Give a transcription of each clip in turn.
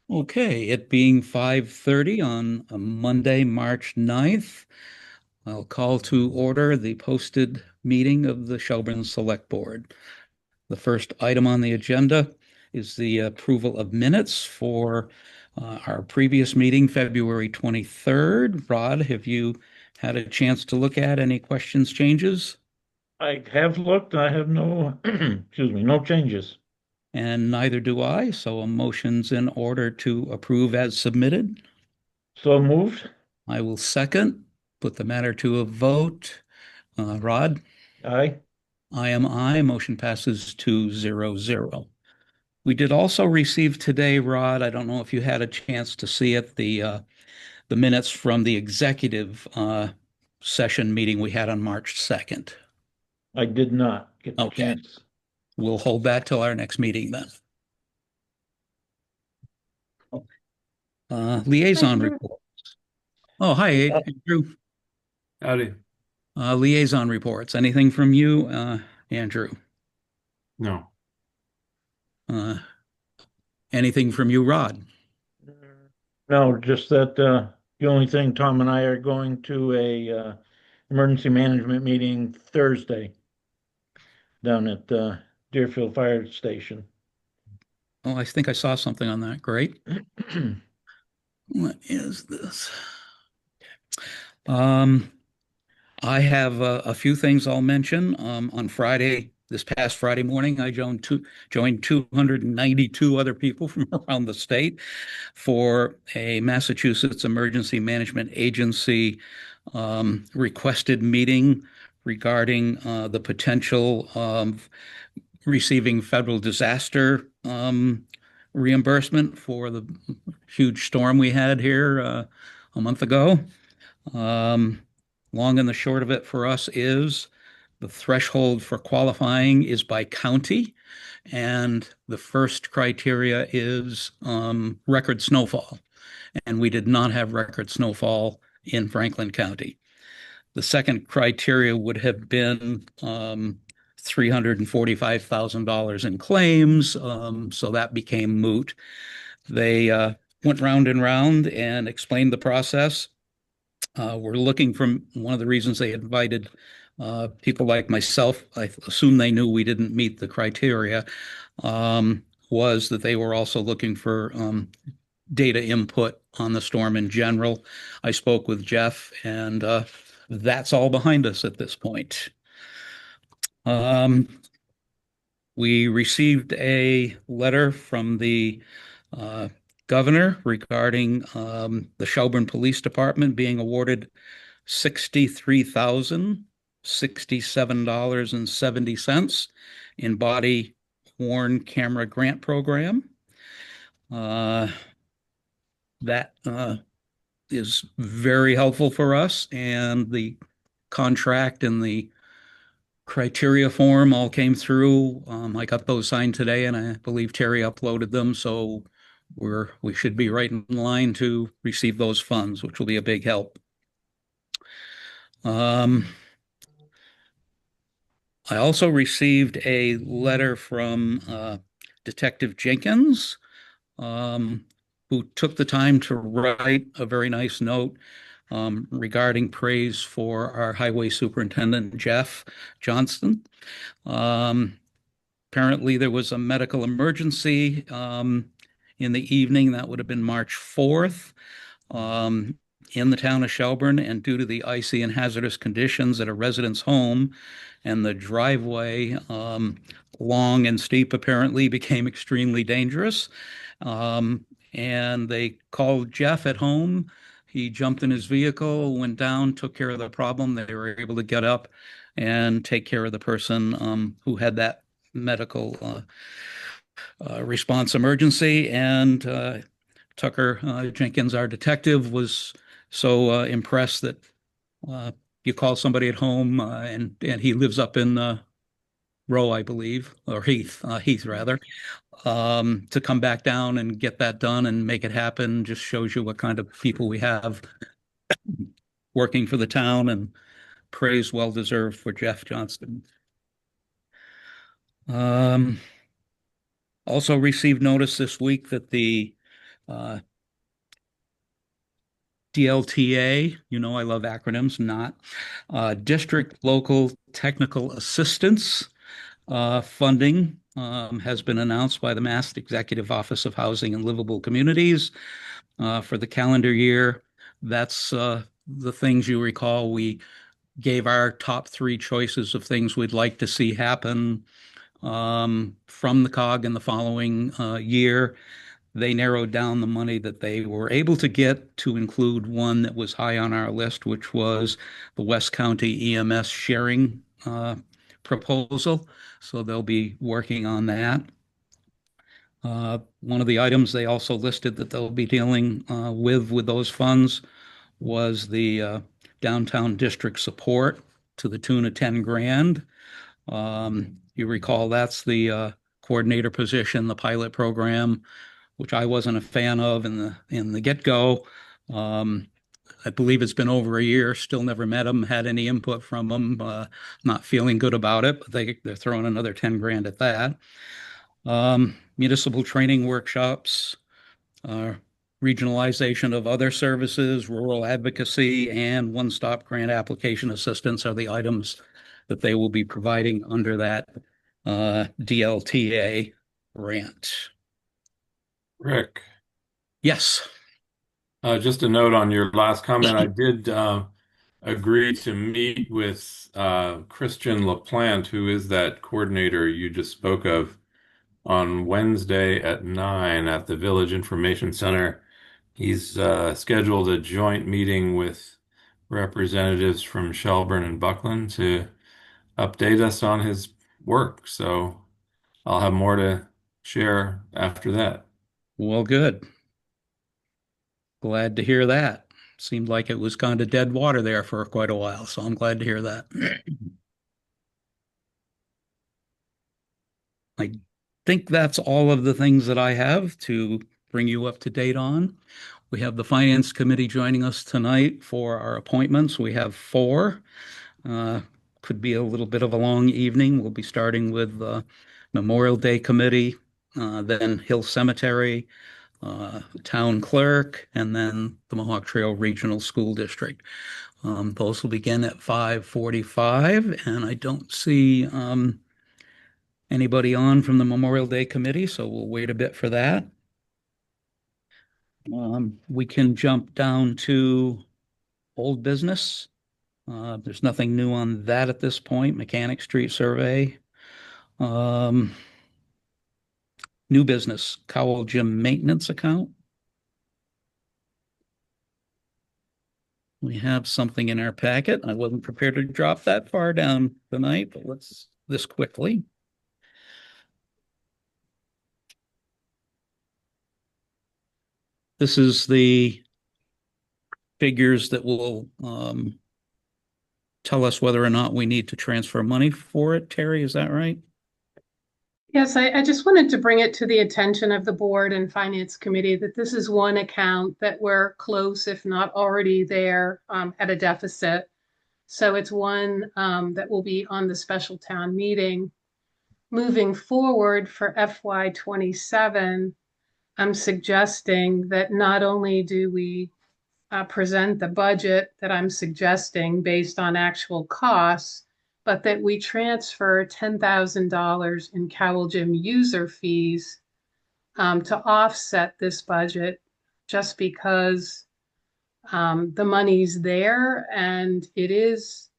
Okay, it being 5:30 on a Monday, March 9th, I'll call to order the posted meeting of the Shelburne Select Board. The first item on the agenda is the approval of minutes for our previous meeting, February 23rd. Rod, have you had a chance to look at any questions, changes? I have looked, I have no, excuse me, no changes. And neither do I, so a motion's in order to approve as submitted. So moved. I will second, put the matter to a vote. Rod, Aye. I am I. Motion passes 2-0-0. We did also receive today, Rod, I don't know if you had a chance to see it, the minutes from the executive session meeting we had on March 2nd. I did not get the Okay, chance. we'll hold that till our next meeting then. Liaison report. Oh, hi, Uh, Andrew. Howdy. Liaison reports. Anything from you, Andrew? No. Uh, Anything from you, Rod? No, just that the only thing Tom and I are going to a emergency management meeting Thursday down at Deerfield Fire Station. Oh, I think I saw something on that. Great. What is this? Um, I have a few things I'll mention. On Friday, this past Friday morning, I joined 292 other people from around the state for a Massachusetts Emergency Management Agency requested meeting regarding the potential of receiving federal disaster reimbursement for the huge storm we had here a month ago. Um, Long and the short of it for us is the threshold for qualifying is by county, and the first criteria is record snowfall. And we did not have record snowfall in Franklin County. The second criteria would have been $345,000 in claims, so that became moot. They went round and round and explained the process. We're looking from one of the reasons they invited people like myself. I assume they knew we didn't meet the criteria. Was that they were also looking for data input on the storm in general. I spoke with Jeff, and that's all behind us at this point. Um, we received a letter from the uh, governor regarding the Shelburne Police Department being awarded $63,067.70 in body worn camera grant program. Uh, that is very helpful for us, and the contract and the criteria form all came through. I got those signed today, and I believe Terry uploaded them, so we should be right in line to receive those funds, which will be a big help. Um, I also received a letter from Detective Jenkins, who took the time to write a very nice note regarding praise for our highway superintendent, Jeff Johnston. Um, Apparently, there was a medical emergency in the evening. That would have been March 4th. In the town of Shelburne, and due to the icy and hazardous conditions at a resident's home, and the driveway, long and steep, apparently became extremely dangerous. Um, and they called Jeff at home. He jumped in his vehicle, went down, took care of the problem. They were able to get up and take care of the person who had that medical response emergency. And Tucker Jenkins, our detective, was so impressed that you call somebody at home, and he lives up in Row, I believe, or Heath rather, to come back down and get that done and make it happen. Just shows you what kind of people we have working for the town, and praise well deserved for Jeff Johnston. Also received notice this week that the Uh, DLTA, I love acronyms, not. District Local Technical Assistance funding has been announced by the Mass Executive Office of Housing and Livable Communities for the calendar year. That's the things you recall. We gave our top three choices of things we'd like to see happen from the COG in the following year. They narrowed down the money that they were able to get to include one that was high on our list, which was the West County EMS sharing proposal. So they'll be working on that. One of the items they also listed that they'll be dealing with those funds was the downtown district support to the tune of 10 grand. You recall that's the coordinator position, the pilot program, which I wasn't a fan of in the get-go. I believe it's been over a year, still never met them, had any input from them, not feeling good about it, but they're throwing another 10 grand at that. Municipal training workshops, regionalization of other services, rural advocacy, and one-stop grant application assistance are the items that they will be providing under that DLTA grant. Rick, Yes. just a note on your last comment. I did agree to meet with Christian LaPlante, who is that coordinator you just spoke of, on Wednesday at 9 at the Village Information Center. He's scheduled a joint meeting with representatives from Shelburne and Buckland to update us on his work. So I'll have more to share after that. Well, good. Glad to hear that. Seemed like it was kind of dead water there for quite a while, so I'm glad to hear that. I think that's all of the things that I have to bring you up to date on. We have the Finance Committee joining us tonight for our appointments. We have four. Could be a little bit of a long evening. We'll be starting with the Memorial Day Committee, then Hill Cemetery, Town Clerk, and then the Mohawk Trail Regional School District. Those will begin at 5:45, and I don't see anybody on from the Memorial Day Committee, so we'll wait a bit for that. We can jump down to old business. There's nothing new on that at this point. Mechanic Street survey. New business, Cowell Gym maintenance account. We have something in our packet. I wasn't prepared to drop that far down tonight, but let's this quickly. This is the figures that will tell us whether or not we need to transfer money for it. Terry, is that right? Yes, I just wanted to bring it to the attention of the board and finance committee that this is one account that we're close, if not already there, at a deficit. So it's one that will be on the special town meeting. Moving forward for FY27, I'm suggesting that not only do we present the budget that I'm suggesting based on actual costs, but that we transfer $10,000 in Cowell Gym user fees to offset this budget, just because the money's there and it is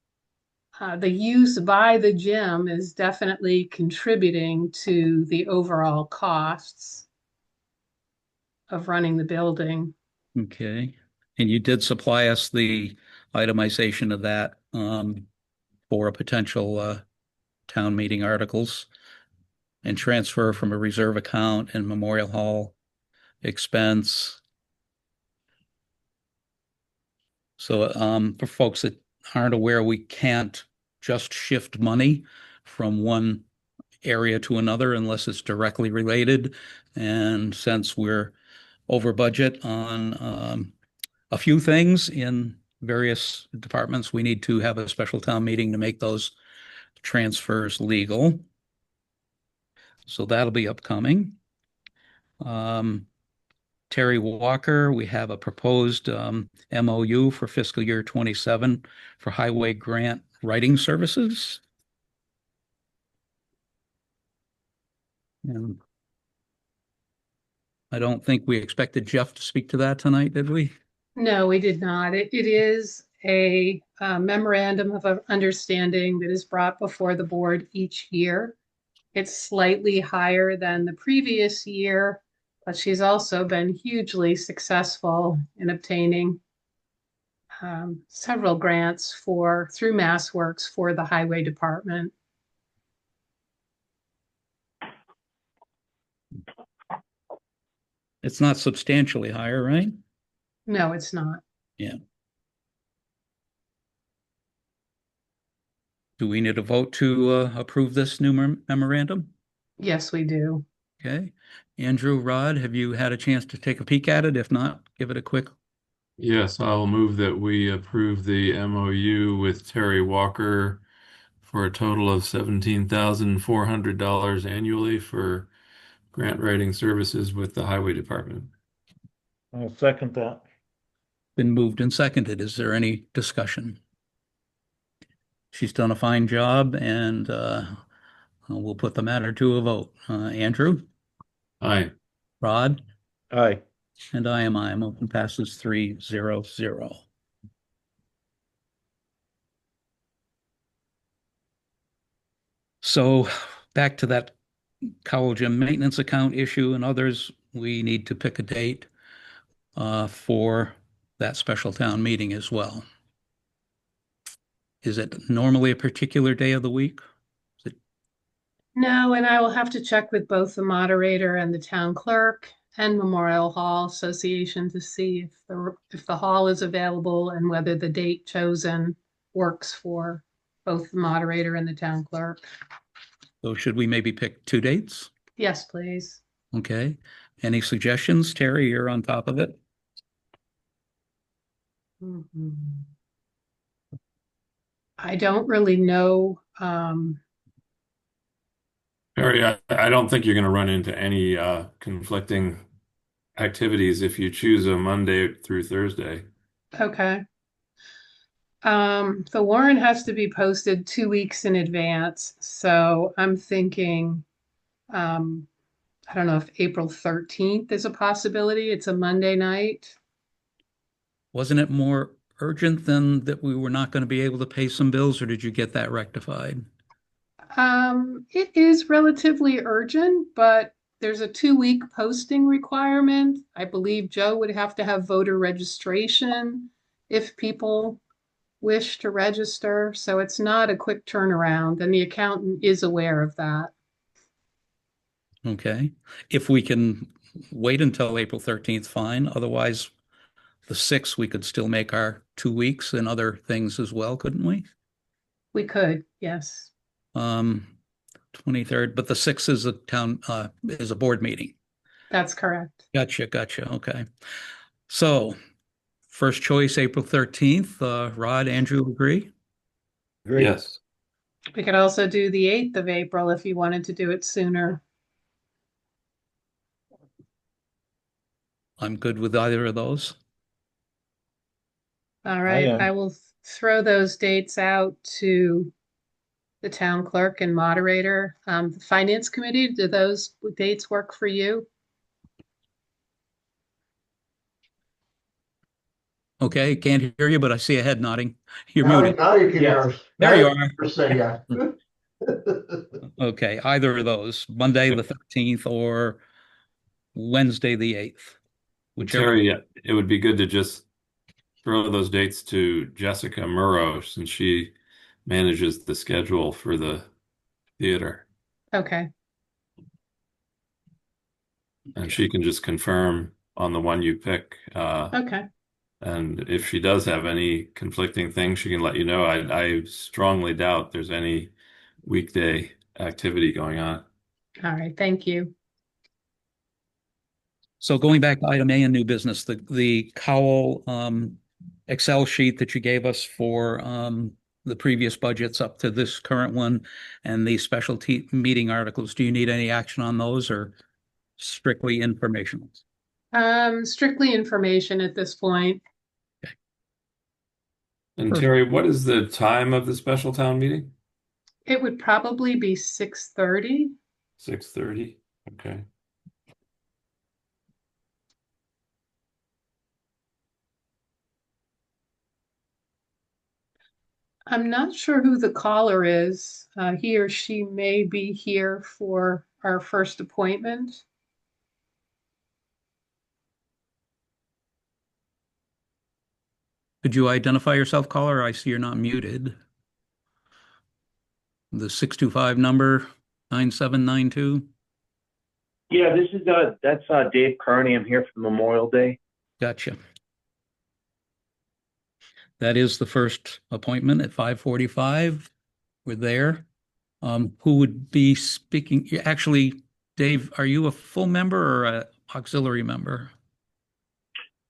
the use by the gym is definitely contributing to the overall costs of running the building. Okay. And you did supply us the itemization of that for a potential town meeting articles and transfer from a reserve account and Memorial Hall expense. So for folks that aren't aware, we can't just shift money from one area to another unless it's directly related. And since we're over budget on a few things in various departments, we need to have a special town meeting to make those transfers legal. So that'll be upcoming. Terry Walker, we have a proposed MOU for fiscal year 27 for highway grant writing services. And I don't think we expected Jeff to speak to that tonight, did we? No, we did not. It is a memorandum of understanding that is brought before the board each year. It's slightly higher than the previous year, but she's also been hugely successful in obtaining several grants through MassWorks for the highway department. It's not substantially higher, right? No, it's not. Yeah. Do we need a vote to approve this new memorandum? Yes, we do. Okay. Andrew, Rod, have you had a chance to take a peek at it? If not, give it a quick. Yes, I'll move that we approve the MOU with Terry Walker for a total of $17,400 annually for grant writing services with the Highway Department. I'll second that. Been moved and seconded. Is there any discussion? She's done a fine job, and we'll put the matter to a vote. Andrew? Aye. Rod? Aye. And I am aye. Motion passes 3-0-0. So back to that Cowell Gym maintenance account issue and others, we need to pick a date for that special town meeting as well. Is it normally a particular day of the week? No, and I will have to check with both the moderator and the town clerk and Memorial Hall Association to see if the hall is available and whether the date chosen works for both the moderator and the town clerk. So should we maybe pick 2 dates? Yes, please. Okay. Any suggestions? Terry, you're on top of it. I don't really know. Harry, I don't think you're going to run into any conflicting activities if you choose a Monday through Thursday. Okay. The warrant has to be posted 2 weeks in advance. So I'm thinking, I don't know if April 13th is a possibility. It's a Monday night. Wasn't it more urgent than that we were not going to be able to pay some bills, or did you get that rectified? It is relatively urgent, but there's a 2-week posting requirement. I believe Joe would have to have voter registration if people wish to register. So it's not a quick turnaround, and the accountant is aware of that. Okay. If we can wait until April 13th, fine. Otherwise, the 6th, we could still make our 2 weeks and other things as well, couldn't we? We could, yes. 23rd, but the 6th is a board meeting. That's correct. Gotcha. Okay. So first choice, April 13th. Rod, Andrew, agree? Great. Yes. We could also do the 8th of April if you wanted to do it sooner. I'm good with either of those. All right, I will throw those dates out to the town clerk and moderator. The finance committee, do those dates work for you? Okay, can't hear you, but I see a head nodding. You're Now, muted. now you can hear us. There Now you can are. say yeah. Okay, either of those, Monday the 13th or Wednesday the 8th. Whichever. Terry, it would be good to just throw those dates to Jessica Murrow since she manages the schedule for the theater. Okay, And she can just confirm on the one you pick. okay. And if she does have any conflicting things, she can let you know. I strongly doubt there's any weekday activity going on. All right, thank you. So going back to item A in new business, the Cowell Excel sheet that you gave us for the previous budgets up to this current one and the specialty meeting articles, do you need any action on those or strictly informational? Strictly information at this point. And Terry, what is the time of the special town meeting? It would probably be 6:30. 6:30. Okay. I'm not sure who the caller is. He or she may be here for our first appointment. Could you identify yourself, caller? I see you're not muted. The 625 number, 9792. Yeah, this is that's Dave Kearney. I'm here for Memorial Day. Gotcha. That is the first appointment at 5:45. We're there. Who would be speaking? Actually, Dave, are you a full member or an auxiliary member?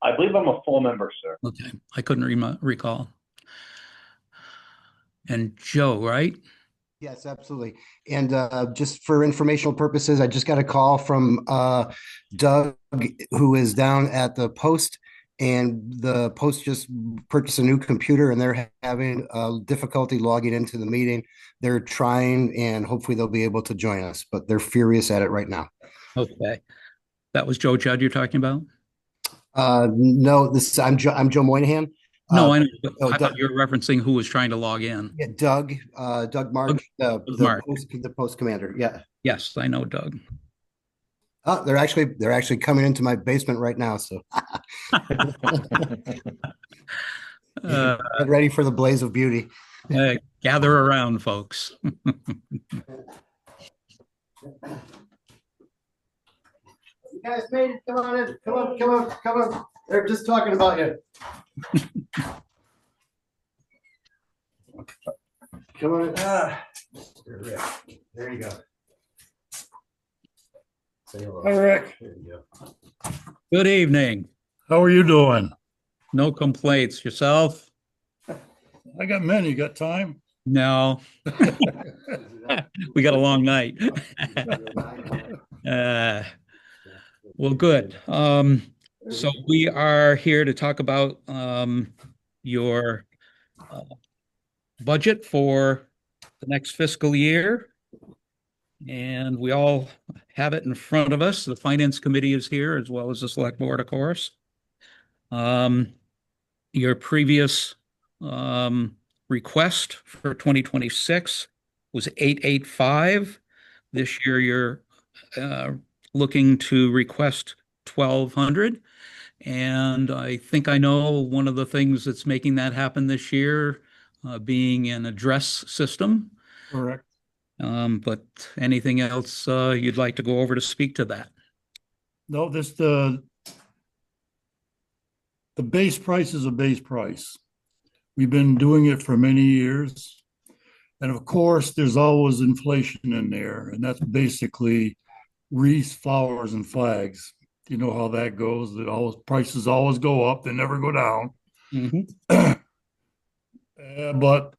I believe I'm a full member, sir. Okay, I couldn't recall. And Joe, right? Yes, absolutely. And just for informational purposes, I just got a call from Doug, who is down at the post, and the post just purchased a new computer and they're having difficulty logging into the meeting. They're trying and hopefully they'll be able to join us, but they're furious at it right now. Okay. That was Joe Judd you're talking about? No, I'm Joe Moynihan. No, I know. Oh, I thought you were referencing who was trying to log in. Yeah, Doug March, March. the post commander. Yeah. Yes, I know Doug. Oh, they're actually coming into my basement right now. So get ready for the blaze of beauty. Gather around, folks. You guys made it. Come on in. Come on. They're just talking about you. Come on in. There you go. Say hello. Hi, Rick. There you go. Good evening. How are you doing? No complaints. Yourself? I got many. You got time? No. We got a long night. Well, good. So we are here to talk about your budget for the next fiscal year. And we all have it in front of us. The Finance Committee is here, as well as the Select Board, of course. Your previous request for 2026 was 885. This year, you're looking to request 1,200. And I think I know one of the things that's making that happen this year being an address system. Correct. But anything else you'd like to go over to speak to that? No, the base price is a base price. We've been doing it for many years. And of course, there's always inflation in there. And that's basically wreaths, flowers, and flags. You know how that goes. That prices always go up. They never go down. Mm-hmm. But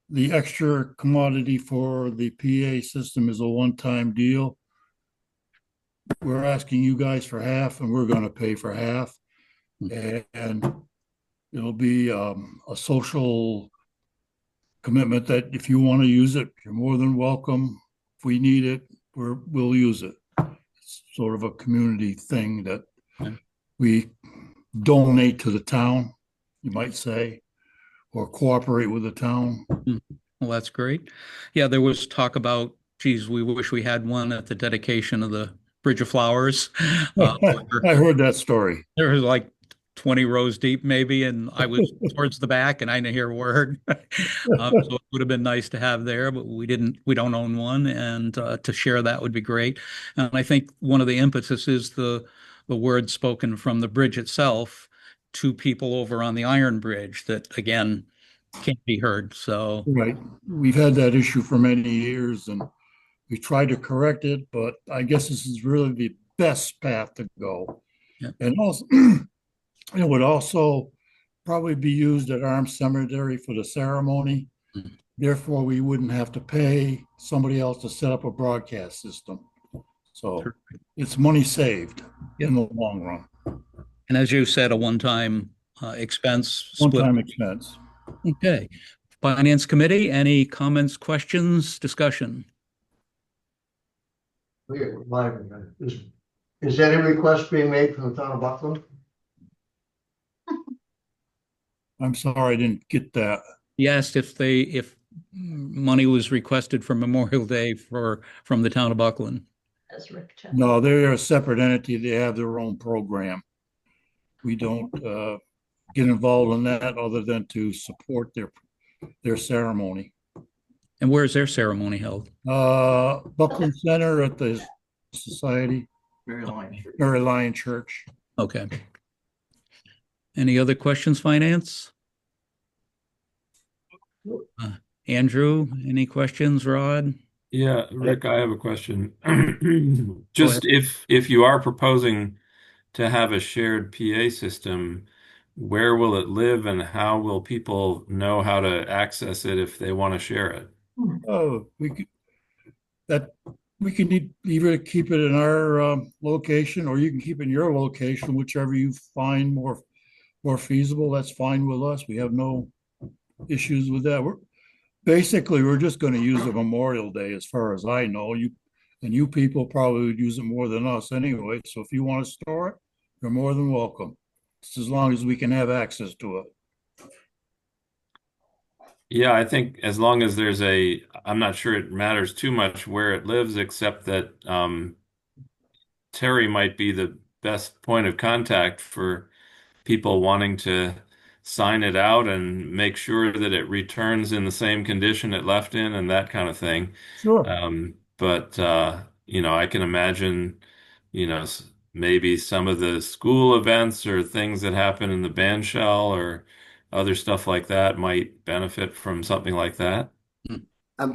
the extra commodity for the PA system is a one-time deal. We're asking you guys for half, and we're going to pay for half. And it'll be a social commitment that if you want to use it, you're more than welcome. If we need it, we'll use it. It's sort of a community thing that we donate to the town, you might say, or cooperate with the town. Well, that's great. Yeah, there was talk about, geez, we wish we had one at the dedication of the Bridge of Flowers. I heard that story. There was like 20 rows deep, maybe, and I was towards the back, and I didn't hear a word. So it would have been nice to have there, but we don't own one, and to share that would be great. And I think one of the impetus is the word spoken from the bridge itself to people over on the Iron Bridge that, again, can't be heard. So right, we've had that issue for many years, and we tried to correct it, but I guess this is really the best path to go. Yeah. And also, it would also probably be used at Arms Cemetery for the ceremony. Mm-hmm. Therefore, we wouldn't have to pay somebody else to set up a broadcast system. So it's money saved in the long run. And as you said, a one-time expense split. One-time expense. Okay. Finance Committee, any comments, questions, discussion? Is any request being made from the town of Buckland? I'm sorry, I didn't get that. He asked if money was requested for Memorial Day from the town of Buckland. No, they're a separate entity. They have their own program. We don't get involved in that other than to support their ceremony. And where is their ceremony held? Buckland Center at the Society, Mary Lion Church. Okay. Any other questions, Finance? Andrew, any questions, Rod? Yeah, Rick, I have a question. Just if you are proposing to have a shared PA system, where will it live and how will people know how to access it if they want to share it? Oh, we can either keep it in our location, or you can keep it in your location, whichever you find more feasible. That's fine with us. We have no issues with that. We're just going to use a Memorial Day, as far as I know. You people probably would use it more than us anyway. So if you want to store it, you're more than welcome. Just as long as we can have access to it. Yeah, I think as long as I'm not sure it matters too much where it lives, except that Terry might be the best point of contact for people wanting to sign it out and make sure that it returns in the same condition it left in and that kind of thing. Sure. But I can imagine, maybe some of the school events or things that happen in the band shell or other stuff like that might benefit from something like that.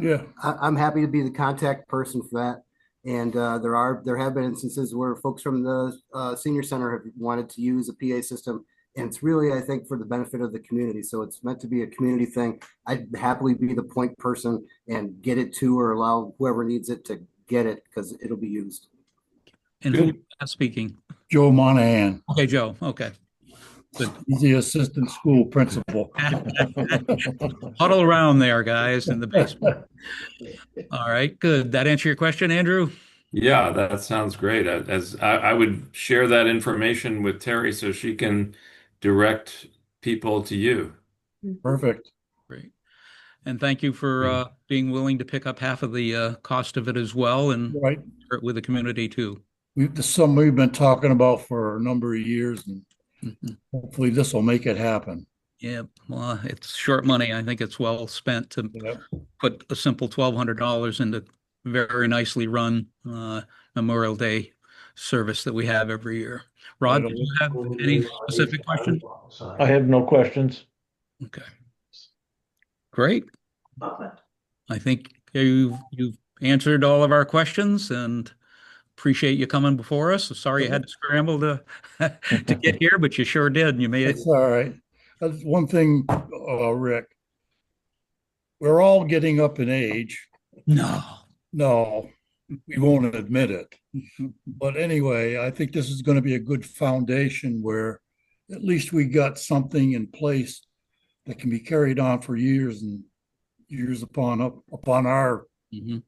Yeah. I'm happy to be the contact person for that. And there have been instances where folks from the senior center have wanted to use a PA system, and it's really, I think, for the benefit of the community. So it's meant to be a community thing. I'd happily be the point person and get it to, or allow whoever needs it to get it, because it'll be used. And who is speaking? Joe Monahan. Okay, Joe. Okay. Good. He's the assistant school principal. Huddle around there, guys, in the basement. All right, good. That answer your question, Andrew? Yeah, that sounds great. As I would share that information with Terry so she can direct people to you. Perfect. Great. And thank you for being willing to pick up half of the cost of it as well, and Right. share it with the community too. This is something we've been talking about for a number of years, and hopefully this will make it happen. Yeah, well, it's short money. I think it's well spent to Yep. put a simple $1,200 into very nicely run Memorial Day service that we have every year. Rod, do you have any specific questions? I have no questions. Okay. Great. I think you've answered all of our questions, and appreciate you coming before us. Sorry you had to scramble to to get here, but you sure did, and you made it. That's all right. That's one thing, Rick. We're all getting up in age. No, we won't admit it. But anyway, I think this is going to be a good foundation where at least we got something in place that can be carried on for years and years upon our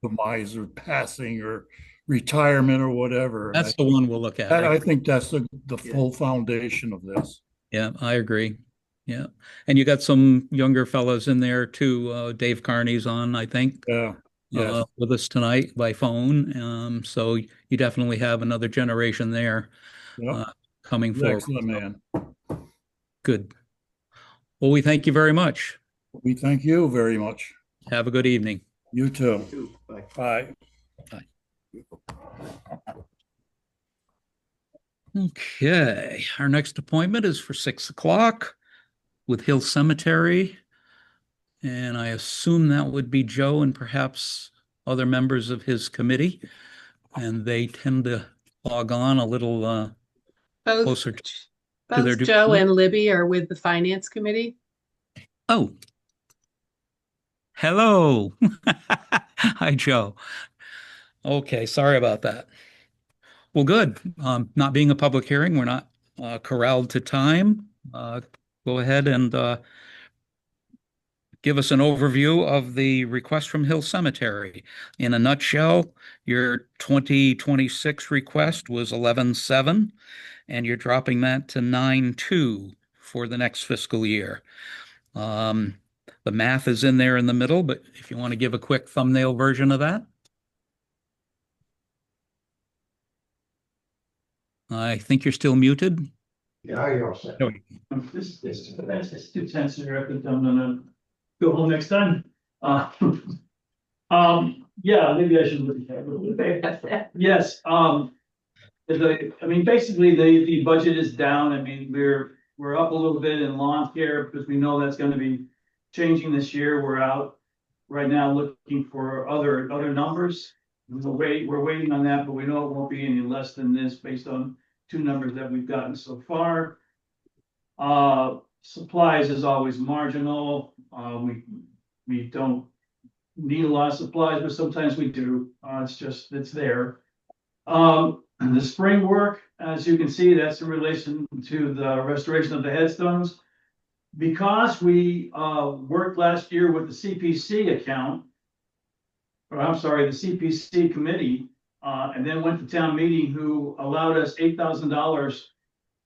demise or passing or retirement or whatever. That's the one we'll look at. I think that's the full foundation of this. Yeah, I agree. Yeah. And you got some younger fellows in there too. Dave Carney's on, I think. Yeah. Yes. With us tonight by phone. So you definitely have another generation there Yep. coming forward. Excellent, man. Good. Well, we thank you very much. We thank you very much. Have a good evening. You too. Bye. Okay. Our next appointment is for 6 o'clock with Hill Cemetery. And I assume that would be Joe and perhaps other members of his committee. And they tend to log on a little closer to their Both Joe and Libby are with the Finance Committee. Oh. Hello. Hi, Joe. Okay, sorry about that. Well, good. Not being a public hearing, we're not corralled to time, go ahead and give us an overview of the request from Hill Cemetery. In a nutshell, your 2026 request was 11.7, and you're dropping that to 9.2 for the next fiscal year. The math is in there in the middle, but if you want to give a quick thumbnail version of that. I think you're still muted. Yeah, you're all set. This is too sensitive. I think I'm gonna go home next time. Yeah, maybe I should look at that a little bit. Yes, I mean, basically, the budget is down. I mean, we're up a little bit in lawn care because we know that's gonna be changing this year. We're out right now looking for other numbers. We're waiting on that, but we know it won't be any less than this based on two numbers that we've gotten so far. Supplies is always marginal. We don't need a lot of supplies, but sometimes we do. It's there. The spring work, as you can see, that's in relation to the restoration of the headstones. Because we worked last year with the CPC account, or I'm sorry, the CPC committee, and then went to town meeting, who allowed us $8,000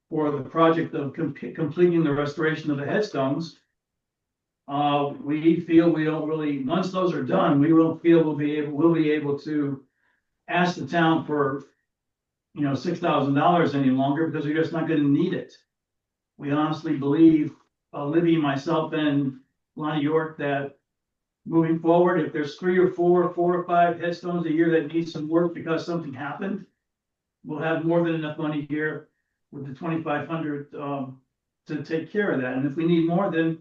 for the project of completing the restoration of the headstones. We feel we don't really, once those are done, we don't feel we'll be able to ask the town for, $6,000 any longer, because we're just not going to need it. We honestly believe, Libby, myself, and Lonnie York, that moving forward, if there's 3 or 4 or 5 headstones a year that need some work because something happened, we'll have more than enough money here with the 2,500 to take care of that. And if we need more, then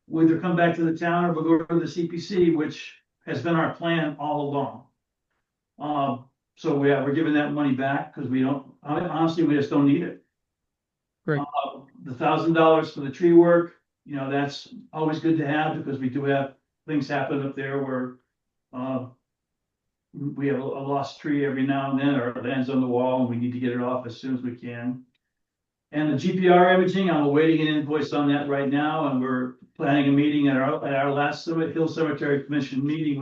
we'll either come back to the town or we'll go to the CPC, which has been our plan all along. So we're giving that money back because honestly, we just don't need it. Great. The $1,000 for the tree work, that's always good to have, because we do have things happen up there where we have a lost tree every now and then, or it lands on the wall and we need to get it off as soon as we can. And the GPR imaging, I'm awaiting an invoice on that right now, and we're planning a meeting at our last Hill Cemetery Commission meeting.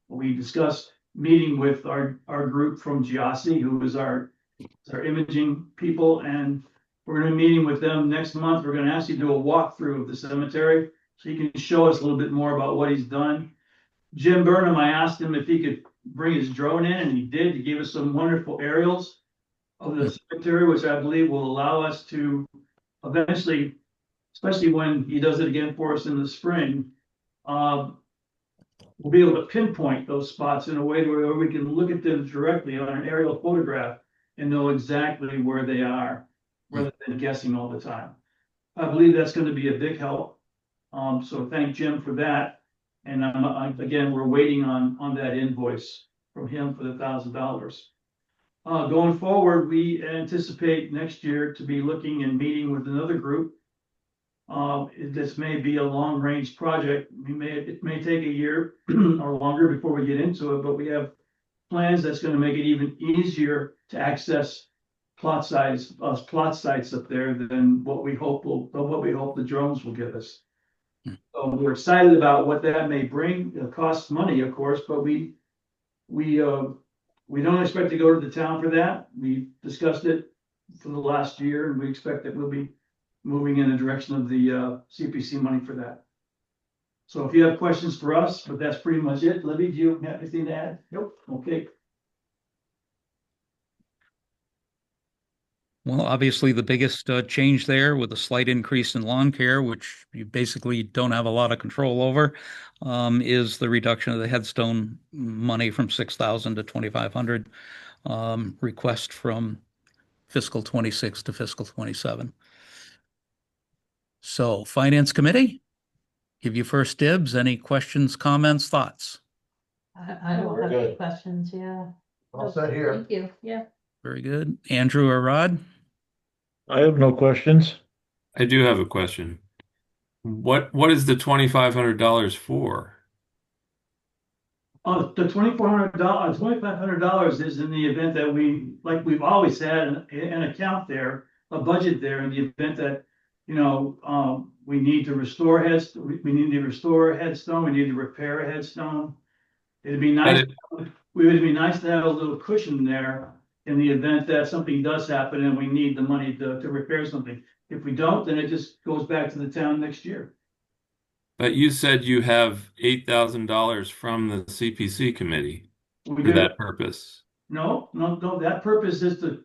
We discussed meeting with our group from Giassi, who is our imaging people, and we're going to be meeting with them next month. We're going to actually do a walkthrough of the cemetery, so he can show us a little bit more about what he's done. Jim Burnham, I asked him if he could bring his drone in, and he did. He gave us some wonderful aerials of the cemetery, which I believe will allow us to eventually, especially when he does it again for us in the spring, we'll be able to pinpoint those spots in a way where we can look at them directly on an aerial photograph and know exactly where they are, rather than guessing all the time. I believe that's going to be a big help. So thank Jim for that. And again, we're waiting on that invoice from him for the $1,000. Going forward, we anticipate next year to be looking and meeting with another group. This may be a long-range project. It may take a year or longer before we get into it, but we have plans that's going to make it even easier to access plot sites up there than what we hope the drones will give us. So we're excited about what that may bring. It costs money, of course, but we don't expect to go to the town for that. We discussed it for the last year, and we expect that we'll be moving in the direction of the CPC money for that. So if you have questions for us, but that's pretty much it. Libby, do you have anything to add? Nope. Okay. Well, obviously, the biggest change there, with a slight increase in lawn care, which you basically don't have a lot of control over, is the reduction of the headstone money from 6,000 to 2,500, request from fiscal 26 to fiscal 27. So, Finance Committee, give you first dibs. Any questions, comments, thoughts? I don't have any questions, yeah. All set here. Thank you, yeah. Very good. Andrew or Rod? I have no questions. I do have a question. What is the $2,500 for? The $2,500 is in the event that we've always had an account there a budget there in the event that, we need to restore we need to restore a headstone, we need to repair a headstone. It'd be But nice, it, it would be nice to have a little cushion there in the event that something does happen and we need the money to repair something. If we don't, then it just goes back to the town next year. but you said you have $8,000 from the CPC committee We for do. that purpose. No, that purpose is to,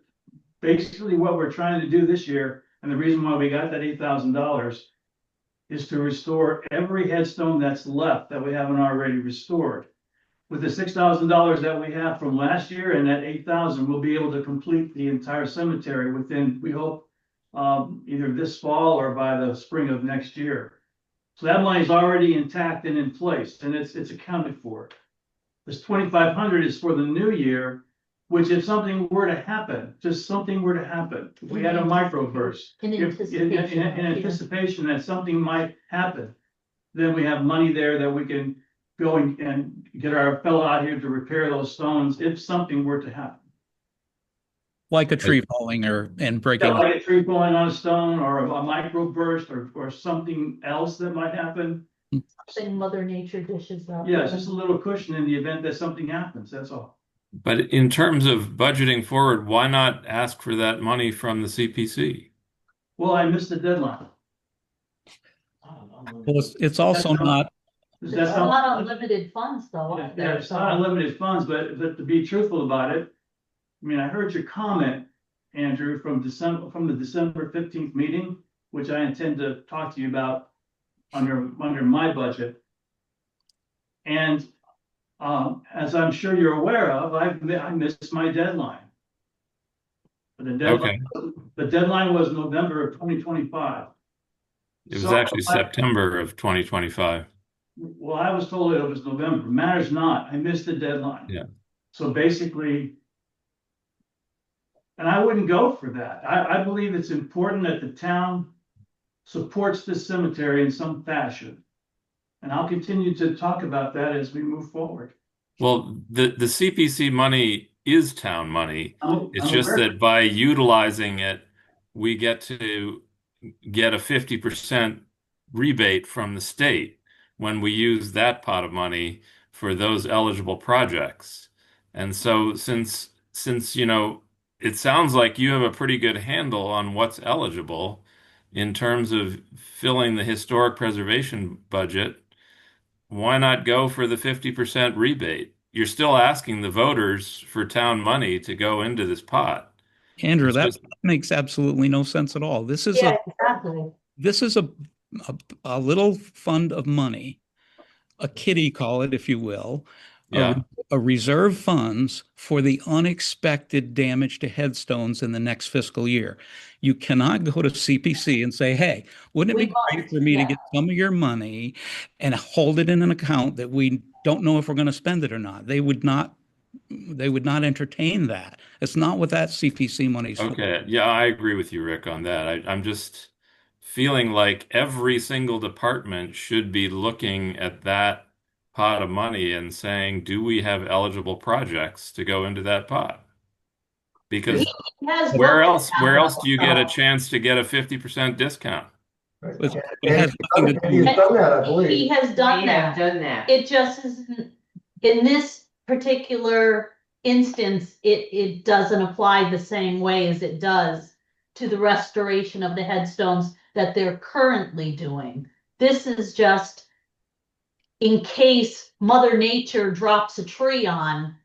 basically what we're trying to do this year, and the reason why we got that $8,000 is to restore every headstone that's left that we haven't already restored. With the $6,000 that we have from last year and that 8,000, we'll be able to complete the entire cemetery within, we hope, either this fall or by the spring of next year. So that money is already intact and in place, and it's accounted for. This 2,500 is for the new year, which if something were to happen, just something were to happen, if we had a microburst, In in anticipation that something might happen, then we have money there that we can go and get our fellow out here to repair those stones if something were to happen. Like a tree falling and breaking. Yeah, like a tree falling on a stone or a microburst or something else that might happen. Something Mother Nature dishes up. Yeah, it's just a little cushion in the event that something happens, that's all. But in terms of budgeting forward, why not ask for that money from the CPC? Well, I missed the deadline. Well, it's also not. Is There's that a lot of unlimited funds though. Yeah, out there, it's so- not unlimited funds, but to be truthful about it, I mean, I heard your comment, Andrew, from the December 15th meeting, which I intend to talk to you about under my budget. And as I'm sure you're aware of, I missed my deadline. Okay. The deadline was November of 2025. It was So actually September of 2025. Well, I was told it was November. Matters not. I missed the deadline. Yeah. So basically, and I wouldn't go for that. I believe it's important that the town supports this cemetery in some fashion. And I'll continue to talk about that as we move forward. Well, the CPC money is town money. It's I'm just aware. that by utilizing it, we get to get a 50% rebate from the state when we use that pot of money for those eligible projects. And so since it sounds like you have a pretty good handle on what's eligible in terms of filling the historic preservation budget, why not go for the 50% rebate? You're still asking the voters for town money to go into this pot. Andrew, It's that just- makes absolutely no sense at all. This is Yeah, exactly. this is a little fund of money, a kiddie call it, if you will, Yeah. a reserve funds for the unexpected damage to headstones in the next fiscal year. You cannot go to CPC and say, hey, wouldn't it be great for me to get some of your money and hold it in an account that we don't know if we're going to spend it or not? They would not entertain that. It's not what that CPC money's for. Okay. Yeah, I agree with you, Rick, on that. I'm just feeling like every single department should be looking at that pot of money and saying, do we have eligible projects to go into that pot? Because where else do you get a chance to get a 50% discount? It has nothing to do He's with done that, I believe. He has done that. Done that. It just isn't, in this particular instance, it doesn't apply the same way as it does to the restoration of the headstones that they're currently doing. This is just in case Mother Nature drops a tree on,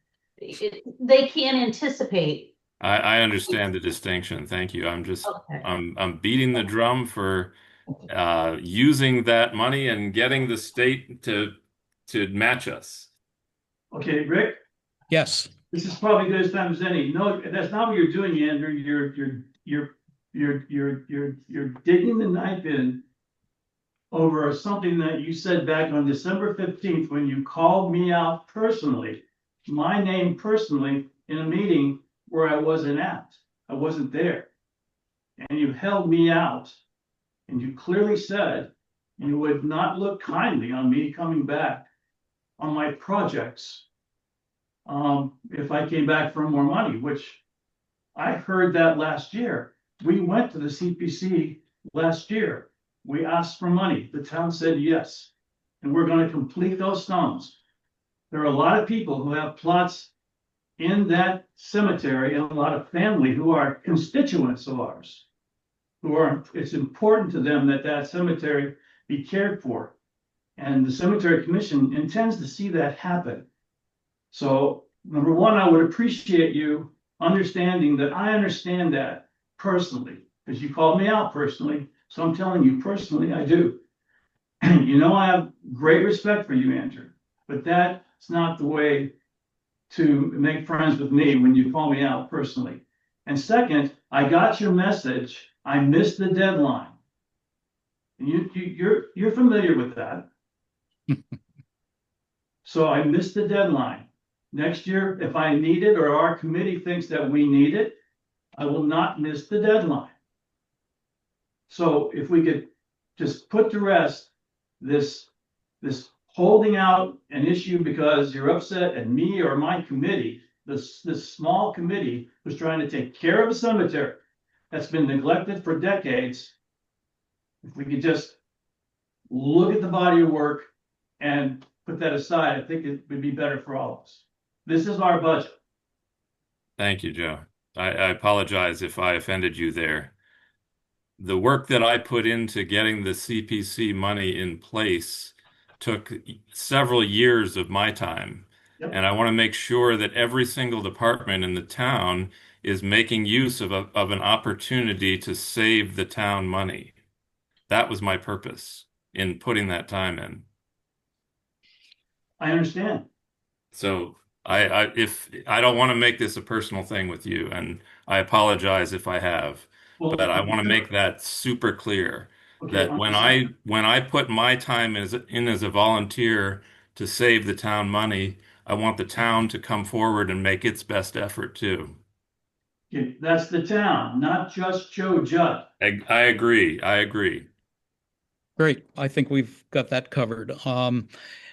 they can't anticipate. I understand the distinction. Thank you. Okay. I'm beating the drum for using that money and getting the state to match us. Okay, Rick, Yes. this is probably good as time as any. No, that's not what you're doing, Andrew. You're digging the knife in over something that you said back on December 15th when you called me out personally, my name personally, in a meeting where I wasn't at. I wasn't there. And you held me out, and you clearly said you would not look kindly on me coming back on my projects if I came back for more money, which I heard that last year. We went to the CPC last year. We asked for money. The town said yes. And we're going to complete those stones. There are a lot of people who have plots in that cemetery and a lot of family who are constituents of ours. It's important to them that that cemetery be cared for. And the Cemetery Commission intends to see that happen. So, number one, I would appreciate you understanding that I understand that personally, because you called me out personally. So I'm telling you personally, I do. You know, I have great respect for you, Andrew, but that's not the way to make friends with me when you call me out personally. And second, I got your message. I missed the deadline. And you're familiar with that. So I missed the deadline. Next year, if I need it or our committee thinks that we need it, I will not miss the deadline. So if we could just put to rest this holding out an issue because you're upset at me or my committee, this small committee was trying to take care of a cemetery that's been neglected for decades. If we could just look at the body of work and put that aside, I think it would be better for all of us. This is our budget. Thank you, Joe. I apologize if I offended you there. The work that I put into getting the CPC money in place took several years of my time. Yep. And I want to make sure that every single department in the town is making use of an opportunity to save the town money. That was my purpose in putting that time in. I understand. So if I don't want to make this a personal thing with you, and I apologize if I have, Well, but I want to make that super clear okay, that when I put my time in as a volunteer to save the town money, I want the town to come forward and make its best effort too. okay, that's the town, not just Joe Judd. I agree. I agree. Great. I think we've got that covered.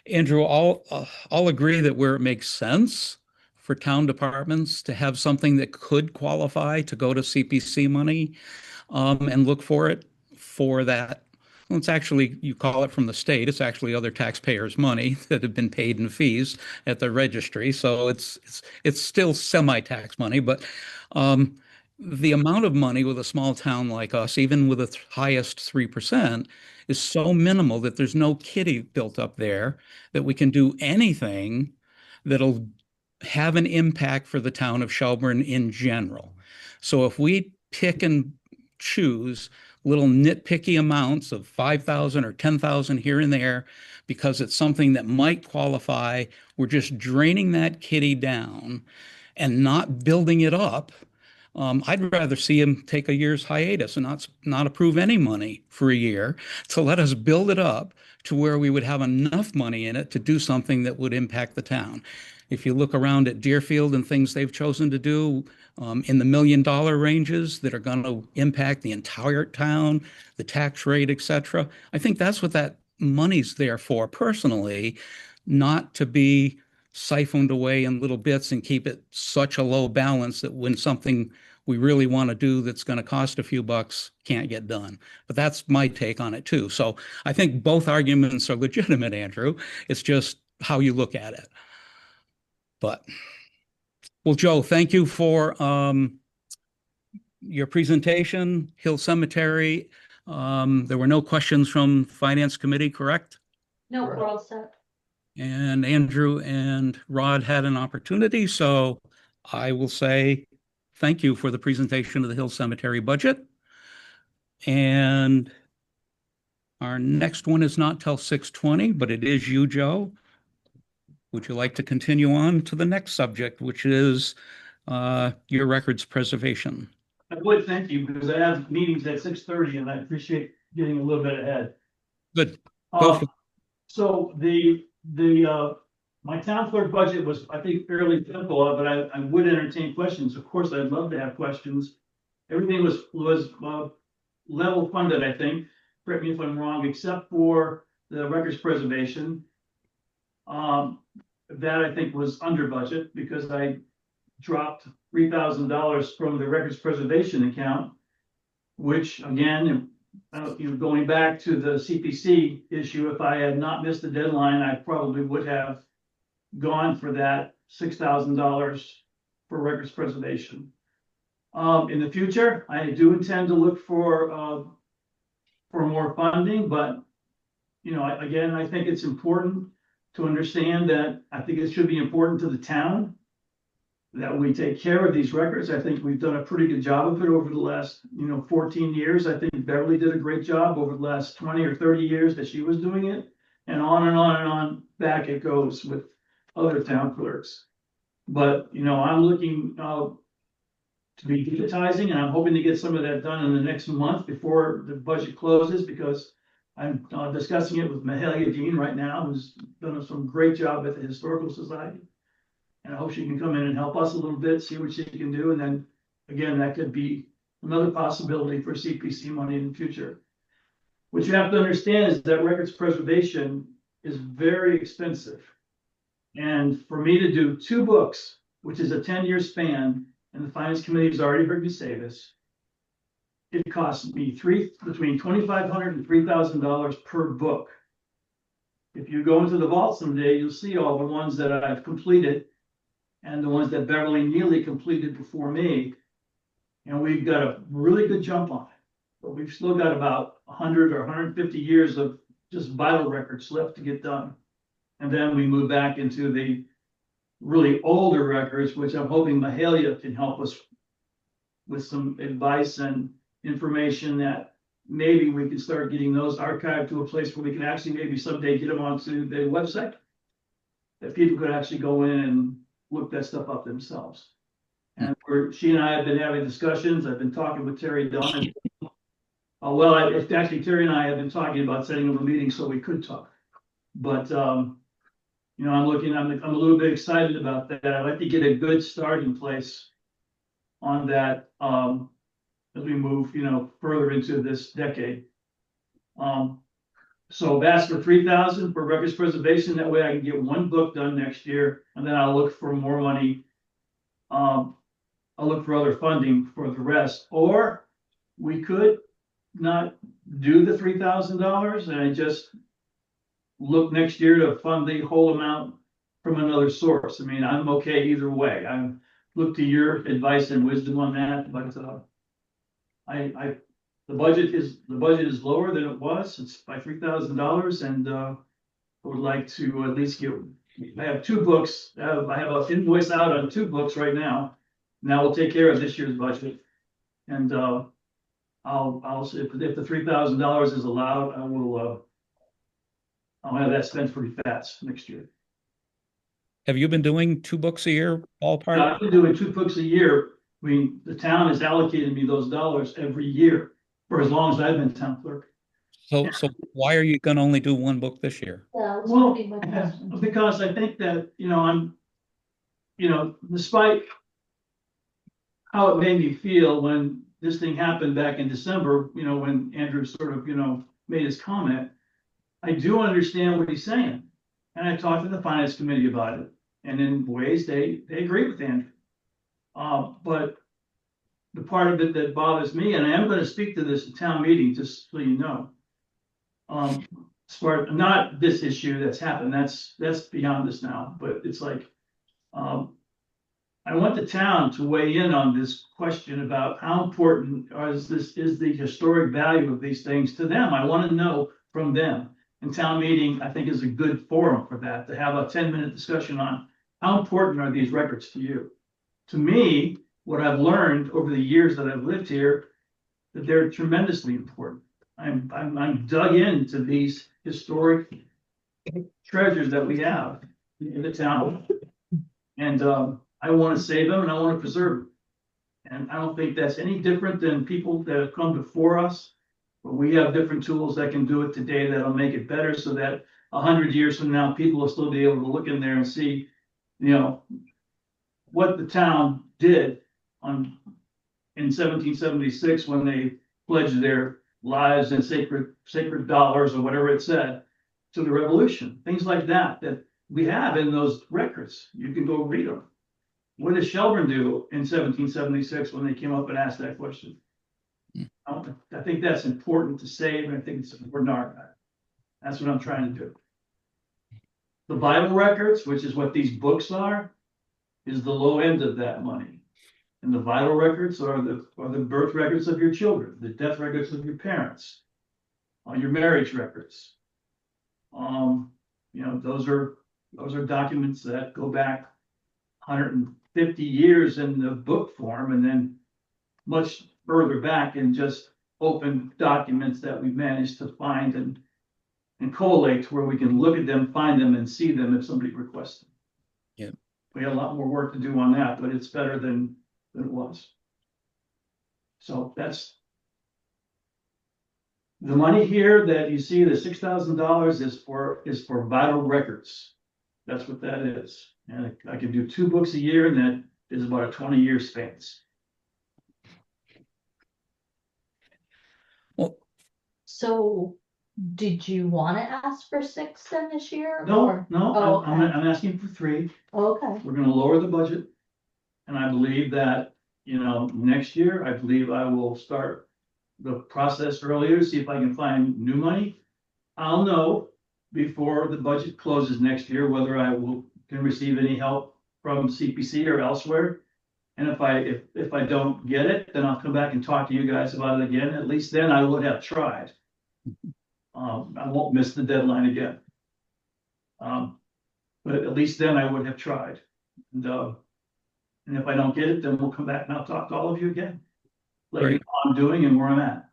Andrew, I'll agree that where it makes sense for town departments to have something that could qualify to go to CPC money, and look for it for that. Well, it's actually, you call it from the state, it's actually other taxpayers' money that have been paid in fees at the registry. So it's still semi-tax money, but the amount of money with a small town like us, even with the highest 3%, is so minimal that there's no kitty built up there that we can do anything that'll have an impact for the town of Shelburne in general. So if we pick and choose little nitpicky amounts of 5,000 or 10,000 here and there because it's something that might qualify, we're just draining that kitty down and not building it up. I'd rather see him take a year's hiatus and not approve any money for a year to let us build it up to where we would have enough money in it to do something that would impact the town. If you look around at Deerfield and things they've chosen to do in the $1 million ranges that are going to impact the entire town, the tax rate, etc., I think that's what that money's there for personally, not to be siphoned away in little bits and keep it such a low balance that when something we really want to do that's going to cost a few bucks can't get done. But that's my take on it too. So I think both arguments are legitimate, Andrew. It's just how you look at it. But, well, Joe, thank you for your presentation, Hill Cemetery. There were no questions from Finance Committee, correct? No, we're all set. And Andrew and Rod had an opportunity, so I will say thank you for the presentation of the Hill Cemetery budget. And our next one is not till 6:20, but it is you, Joe. Would you like to continue on to the next subject, which is your records preservation? I would, thank you, because I have meetings at 6:30 and I appreciate getting a little bit ahead. Good. Go for So my town clerk budget was, I think, fairly simple, but I would entertain questions. Of course, I'd love to have questions. Everything was level funded, I think. Correct me if I'm wrong, except for the records preservation. That I think was under budget because I dropped $3,000 from the records preservation account which again, going back to the CPC issue, if I had not missed the deadline, I probably would have gone for that $6,000 for records preservation. In the future, I do intend to look for more funding, but again, I think it's important to understand that I think it should be important to the town that we take care of these records. I think we've done a pretty good job of it over the last, 14 years. I think Beverly did a great job over the last 20 or 30 years that she was doing it. And on and on and on back it goes with other town clerks. But, I'm looking to be digitizing, and I'm hoping to get some of that done in the next month before the budget closes, because I'm discussing it with Mahalia Dean right now, who's done some great job at the Historical Society. And I hope she can come in and help us a little bit, see what she can do. And then again, that could be another possibility for CPC money in the future. What you have to understand is that records preservation is very expensive. And for me to do 2 books, which is a 10-year span, and the Finance Committee has already heard me say this, it costs me between $2,500 and $3,000 per book. If you go into the vault someday, you'll see all the ones that I've completed and the ones that Beverly Neely completed before me. And we've got a really good jump on it. But we've still got about 100 or 150 years of just vital records left to get done. And then we move back into the really older records, which I'm hoping Mahalia can help us with some advice and information that maybe we can start getting those archived to a place where we can actually maybe someday get them onto the website, that people could actually go in and look that stuff up themselves. And she and I have been having discussions. I've been talking with Terry Dunn. Actually, Terry and I have been talking about setting up a meeting so we could talk. But I'm a little bit excited about that. I'd like to get a good starting place on that as we move, further into this decade. So that's for $3,000 for records preservation. That way I can get 1 book done next year, and then I'll look for more money. I'll look for other funding for the rest, or we could not do the $3,000 and I just look next year to fund the whole amount from another source. I mean, I'm okay either way. I look to your advice and wisdom on that, but the budget is lower than it was. It's by $3,000, and I would like to at least get. I have 2 books. I have an invoice out on 2 books right now. Now we'll take care of this year's budget, and I'll if the $3,000 is allowed, I will. I'll have that spent pretty fast next year. Have you been doing 2 books a year, ballpark? I've been doing 2 books a year. I mean, the town has allocated me those dollars every year for as long as I've been town clerk. So why are you going to only do 1 book this year? Well, because I think that, I'm, despite how it made me feel when this thing happened back in December, when Andrew sort of, made his comment, I do understand what he's saying. And I talked to the Finance Committee about it. And in ways, they agree with Andrew. But the part of it that bothers me, and I am going to speak to this at town meeting, just so you know, not this issue that's happened, that's beyond this now, but it's like, I want the town to weigh in on this question about how important is the historic value of these things to them. I want to know from them. And town meeting, I think, is a good forum for that, to have a 10-minute discussion on how important are these records to you. To me, what I've learned over the years that I've lived here, that they're tremendously important. I'm dug into these historic treasures that we have in the town, and I want to save them and I want to preserve them. And I don't think that's any different than people that have come before us, but we have different tools that can do it today that'll make it better, so that 100 years from now, people will still be able to look in there and see, what the town did in 1776 when they pledged their lives and sacred dollars or whatever it said to the revolution. Things like that we have in those records. You can go read them. What did Shelburne do in 1776 when they came up and asked that question? I think that's important to save, and I think it's important to archive. That's what I'm trying to do. The vital records, which is what these books are, is the low end of that money. And the vital records are the birth records of your children, the death records of your parents, your marriage records. You know, those are documents that go back 150 years in the book form, and then much further back in just open documents that we've managed to find and collate to where we can look at them, find them, and see them if somebody requests them. Yeah. We had a lot more work to do on that, but it's better than it was. So that's the money here that you see, the $6,000 is for vital records. That's what that is. And I can do 2 books a year, and that is about a 20-year span. Well, So did you want to ask for 6 then this year? No, or- no, Oh, I'm okay. asking for 3. Okay. We're gonna lower the budget. And I believe that, you know, next year, I believe I will start the process earlier, to see if I can find new money. I'll know before the budget closes next year, whether can receive any help from CPC or elsewhere. And if I don't get it, then I'll come back and talk to you guys about it again. At least then I would have tried. I won't miss the deadline again. But at least then I would have tried. And if I don't get it, then we'll come back and I'll talk to all of you again. Let you know what I'm doing and where I'm at.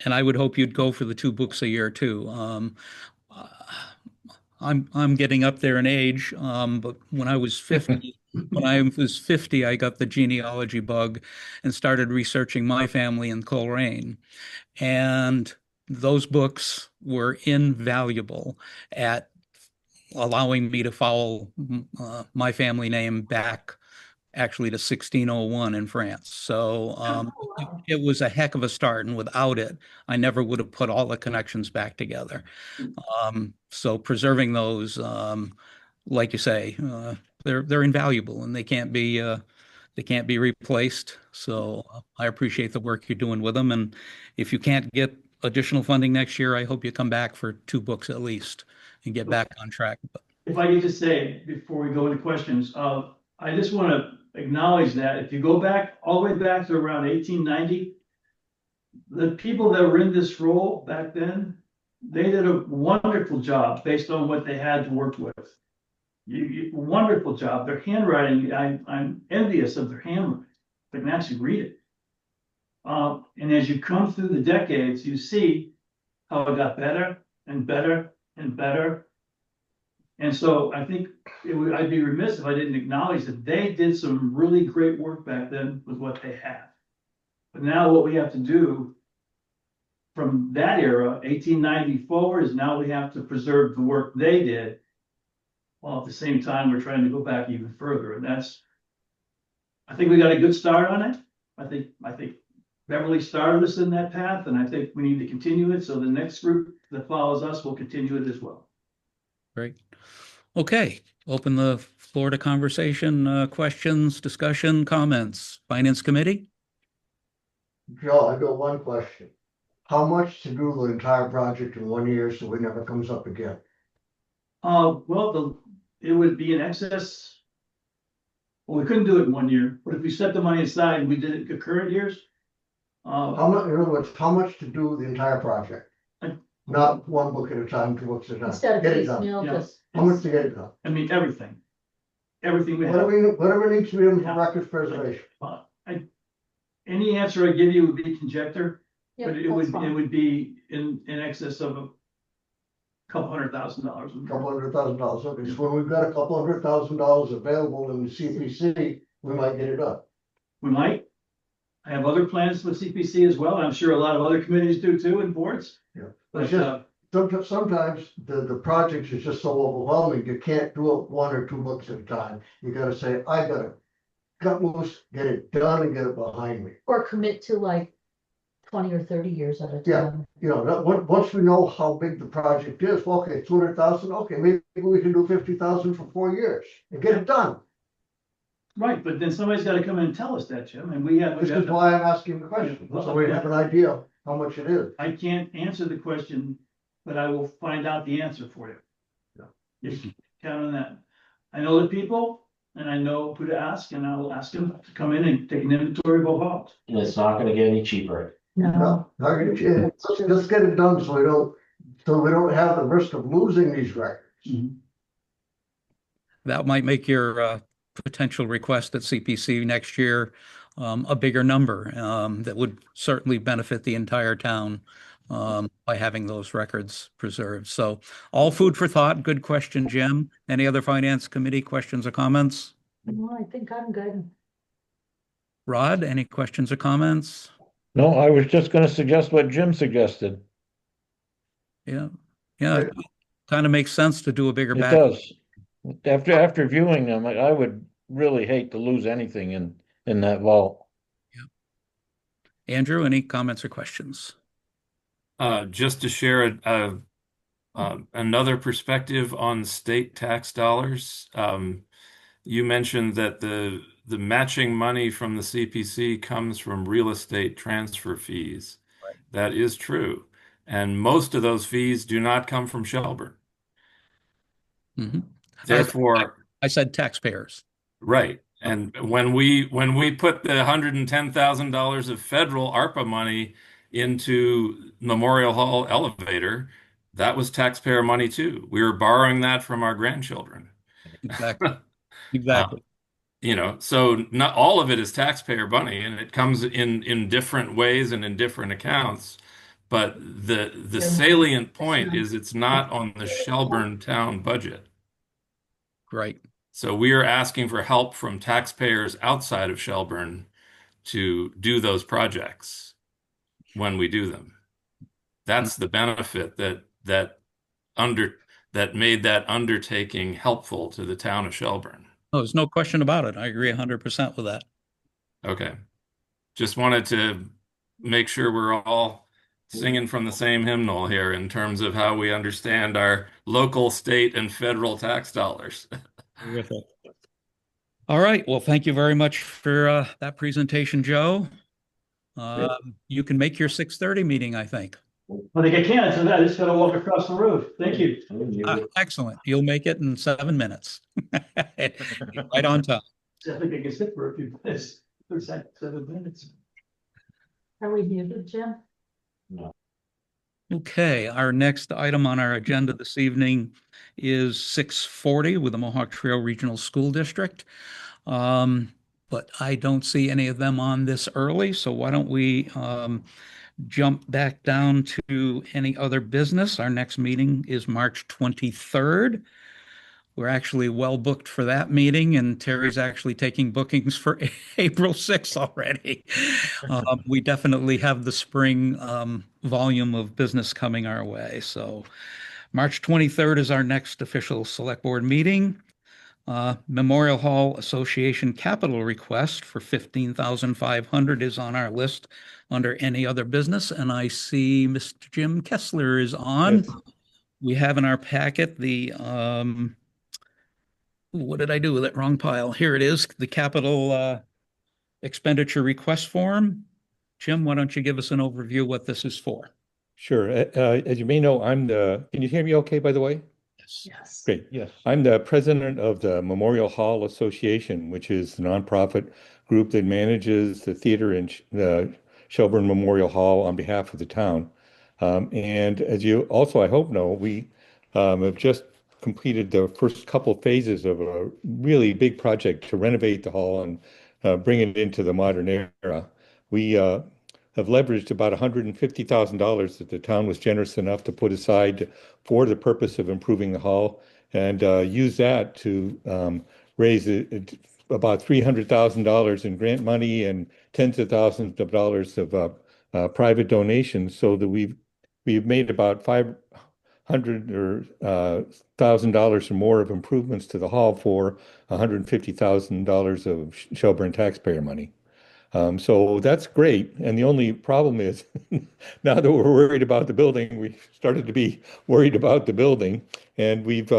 and I would hope you'd go for the 2 books a year too. I'm getting up there in age, but when I was 50, I got the genealogy bug and started researching my family in Coleraine. And those books were invaluable at allowing me to follow my family name back actually to 1601 in France. So it was a heck of a start, and without it, I never would have put all the connections back together. So preserving those, like you say, they're invaluable, and they can't be replaced. So I appreciate the work you're doing with them, and if you can't get additional funding next year, I hope you come back for 2 books at least and get back on track. If I could just say, before we go into questions, I just want to acknowledge that if you go back, all the way back to around 1890, the people that were in this role back then, they did a wonderful job based on what they had to work with. Wonderful job. Their handwriting, I'm envious of their handwriting. I can actually read it. And as you come through the decades, you see how it got better and better and better. And so I think I'd be remiss if I didn't acknowledge that they did some really great work back then with what they had. But now what we have to do from that era, 1890 forward, is now we have to preserve the work they did, while at the same time we're trying to go back even further. And I think we got a good start on it. I think Beverly started us in that path, and I think we need to continue it. So the next group that follows us will continue it as well. Great. Okay, open the floor to conversation, questions, discussion, comments. Finance Committee? Joe, I got one question. How much to do the entire project in 1 year so it never comes up again? Well, it would be in excess. Well, we couldn't do it in 1 year, but if we set the money aside and we did it in concurrent years. How much, in other words, how much to do the entire project? Not 1 book at a time, 2 books at a time. Instead of Get it done. piecemeal, Yeah. just. How much to get it done? I mean, everything we have. Whatever needs to be done for records preservation. Any answer I give you would be conjecture, Yeah, but it that's would fine. be in excess of a couple $100,000. Couple $100,000, okay, so when we've got a couple $100,000 available in the CPC, we might get it done. We might. I have other plans with CPC as well. I'm sure a lot of other committees do too, and boards. Yeah. But It's just, sometimes the projects is just so overwhelming, you can't do it 1 or 2 books at a time. You gotta say, I gotta cut loose, get it done and get it behind me. Or commit to like 20 or 30 years at a Yeah. time. You know, once we know how big the project is, well, okay, 200,000, okay, maybe we can do 50,000 for 4 years and get it done. Right, but then somebody's gotta come in and tell us that, Jim, and we have. This is why I'm asking the question, so we have an idea how much it is. I can't answer the question, but I will find out the answer for you. You can count on that. I know the people and I know who to ask, and I will ask them to come in and take an inventory of all halls. And it's not gonna get any cheaper. No, Let's get it done so we don't have the risk of losing these records. That might make your potential request at CPC next year a bigger number that would certainly benefit the entire town by having those records preserved. So all food for thought. Good question, Jim. Any other finance committee questions or comments? no, I think I'm good. Rod, any questions or comments? No, I was just gonna suggest what Jim suggested. Yeah, yeah, it kind of makes sense to do a bigger It batch. does. After viewing them, I would really hate to lose anything in that vault. Andrew, any comments or questions? Just to share another perspective on state tax dollars. You mentioned that the matching money from the CPC comes from real estate transfer fees. Right. That is true. And most of those fees do not come from Shelburne. Mhm. Therefore, I said taxpayers. right. And when we put the $110,000 of federal ARPA money into Memorial Hall elevator, that was taxpayer money too. We were borrowing that from our grandchildren. Exactly. Exactly. So not all of it is taxpayer money, and it comes in different ways and in different accounts. But the salient point is it's not on the Shelburne town budget. Right. So we are asking for help from taxpayers outside of Shelburne to do those projects when we do them. That's the benefit that made that undertaking helpful to the town of Shelburne. Oh, there's no question about it. I agree 100% with that. Okay. Just wanted to make sure we're all singing from the same hymnal here in terms of how we understand our local, state, and federal tax dollars. Terrific. All right. Well, thank you very much for that presentation, Joe. You can make your 6:30 meeting, I think. I think I can, so I just gotta walk across the road. Thank you. Excellent. You'll make it in 7 minutes. Right on time. I think I can sit for a few minutes, 7 minutes. Are we muted, Jim? Okay, our next item on our agenda this evening is 640 with the Mohawk Trail Regional School District. But I don't see any of them on this early, so why don't we jump back down to any other business. Our next meeting is March 23rd. We're actually well booked for that meeting, and Terry's actually taking bookings for April 6th already. We definitely have the spring volume of business coming our way. So March 23rd is our next official select board meeting. Memorial Hall Association capital request for $15,500 is on our list under any other business, and I see Mr. Jim Kessler is on. Yes. We have in our packet the what did I do with it? Wrong pile. Here it is, the capital expenditure request form. Jim, why don't you give us an overview of what this is for? Sure. As you may know, can you hear me okay, by the way? Yes. Great. Yes. I'm the president of the Memorial Hall Association, which is the nonprofit group that manages the theater in the Shelburne Memorial Hall on behalf of the town. And as you also, I hope, know, we have just completed the first couple phases of a really big project to renovate the hall and bring it into the modern era. We have leveraged about $150,000 that the town was generous enough to put aside for the purpose of improving the hall, and use that to raise about $300,000 in grant money and tens of thousands of dollars of private donations, so that we've made about $500,000 or more of improvements to the hall for $150,000 of Shelburne taxpayer money. So that's great. And the only problem is now that we're worried about the building, we started to be worried about the building. And we've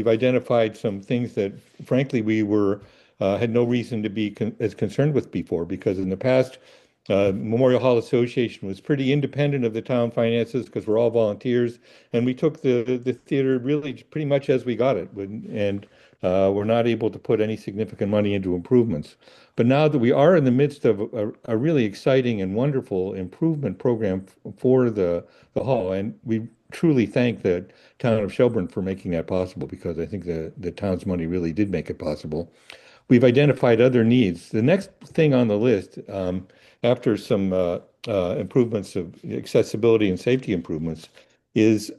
identified some things that, frankly, we were had no reason to be as concerned with before, because in the past, Memorial Hall Association was pretty independent of the town finances because we're all volunteers, and we took the theater really pretty much as we got it, and we're not able to put any significant money into improvements. But now that we are in the midst of a really exciting and wonderful improvement program for the hall, and we truly thank the town of Shelburne for making that possible, because I think the town's money really did make it possible. We've identified other needs. The next thing on the list, after some improvements of accessibility and safety improvements, is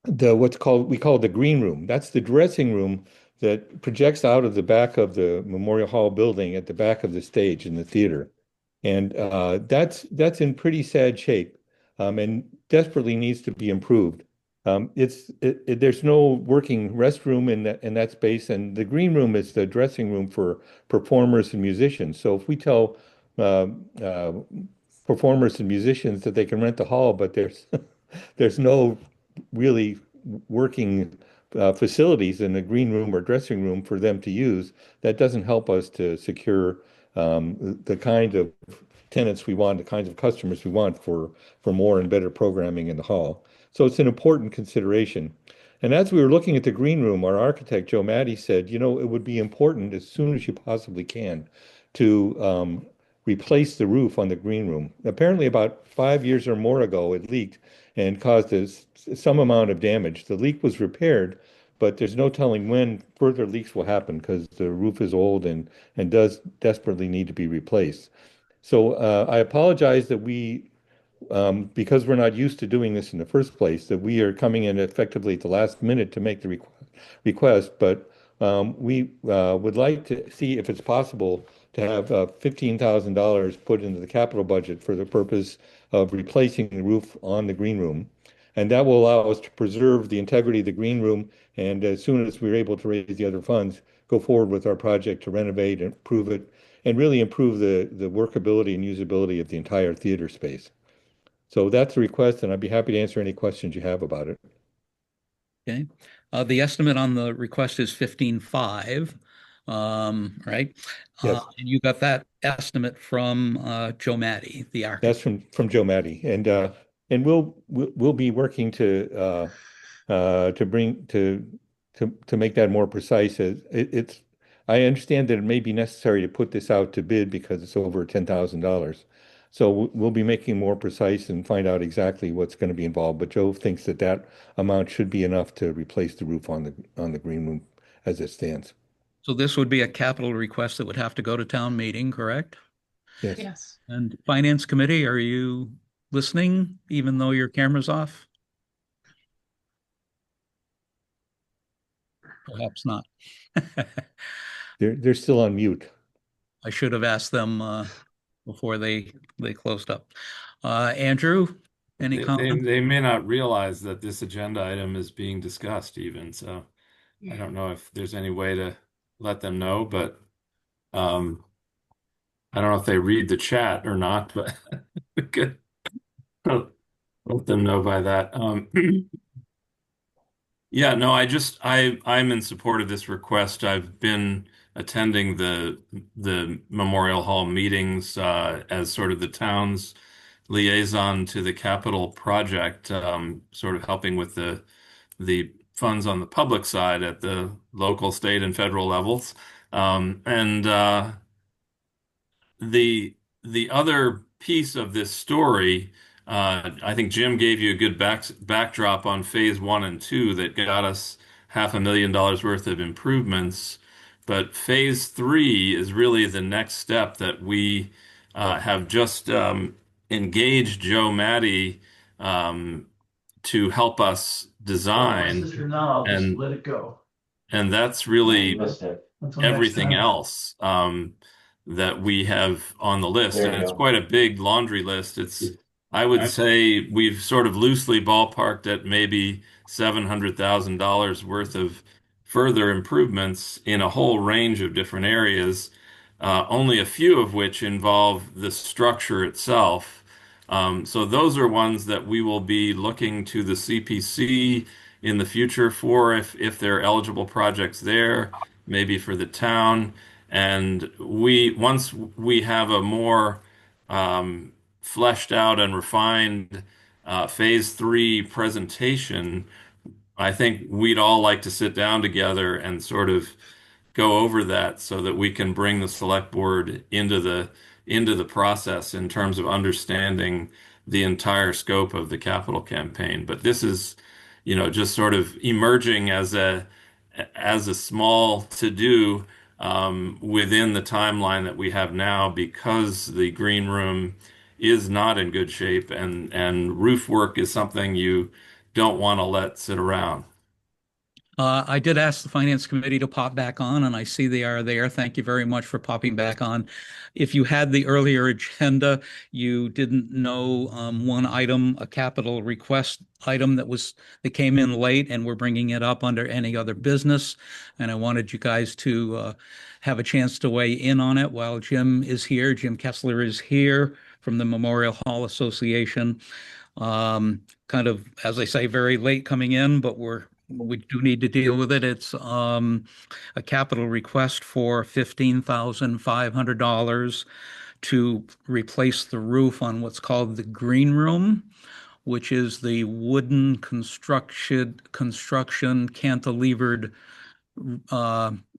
we call it the green room. That's the dressing room that projects out of the back of the Memorial Hall building at the back of the stage in the theater. And that's in pretty sad shape, and desperately needs to be improved. There's no working restroom in that space, and the green room is the dressing room for performers and musicians. So if we tell uh, uh, performers and musicians that they can rent the hall, but there's no really working facilities in a green room or dressing room for them to use, that doesn't help us to secure the kind of tenants we want, the kinds of customers we want for more and better programming in the hall. So it's an important consideration. And as we were looking at the green room, our architect, Joe Matty, said, it would be important as soon as you possibly can to replace the roof on the green room. Apparently, about 5 years or more ago, it leaked and caused some amount of damage. The leak was repaired, but there's no telling when further leaks will happen because the roof is old and does desperately need to be replaced. So I apologize that because we're not used to doing this in the first place, that we are coming in effectively at the last minute to make the request. But we would like to see if it's possible to have $15,000 put into the capital budget for the purpose of replacing the roof on the green room. And that will allow us to preserve the integrity of the green room. And as soon as we're able to raise the other funds, go forward with our project to renovate and improve it, and really improve the workability and usability of the entire theater space. So that's a request, and I'd be happy to answer any questions you have about it. Okay. The estimate on the request is 15.5, right? Yes. And you got that estimate from Joe Matty, the architect. That's from Joe Matty, and we'll be working to bring to make that more precise. I understand that it may be necessary to put this out to bid because it's over $10,000. So we'll be making more precise and find out exactly what's going to be involved. But Joe thinks that amount should be enough to replace the roof on the green room as it stands. So this would be a capital request that would have to go to town meeting, correct? Yes. Yes. And Finance Committee, are you listening even though your camera's off? Perhaps not. They're still on mute. I should have asked them before they closed up. Andrew, any comment? They may not realize that this agenda item is being discussed even, so I don't know if there's any way to let them know, but I don't know if they read the chat or not, but we could let them know by that. Yeah, no, I'm in support of this request. I've been attending the Memorial Hall meetings as sort of the town's liaison to the capital project, sort of helping with the funds on the public side at the local, state, and federal levels. And the other piece of this story, I think Jim gave you a good backdrop on phase 1 and 2 that got us $500,000 worth of improvements. But phase 3 is really the next step that we have just engaged Joe Matty to help us design. Now, just And let it go. and that's really Until next everything time. else that we have on the list. There And you it's go. quite a big laundry list. I would say we've sort of loosely ballparked at maybe $700,000 worth of further improvements in a whole range of different areas, only a few of which involve the structure itself. So those are ones that we will be looking to the CPC in the future for if there are eligible projects there. maybe for the town. And once we have a more fleshed out and refined phase three presentation, I think we'd all like to sit down together and sort of go over that so that we can bring the select board into the process in terms of understanding the entire scope of the capital campaign. But this is, just sort of emerging as a small to-do within the timeline that we have now because the green room is not in good shape and roof work is something you don't want to let sit around. I did ask the Finance Committee to pop back on, and I see they are there. Thank you very much for popping back on. If you had the earlier agenda, you didn't know one item, a capital request item that came in late, and we're bringing it up under any other business. And I wanted you guys to have a chance to weigh in on it while Jim is here. Jim Kessler is here from the Memorial Hall Association. Kind of, as I say, very late coming in, but we do need to deal with it. It's a capital request for $15,500 to replace the roof on what's called the green room, which is the wooden construction cantilevered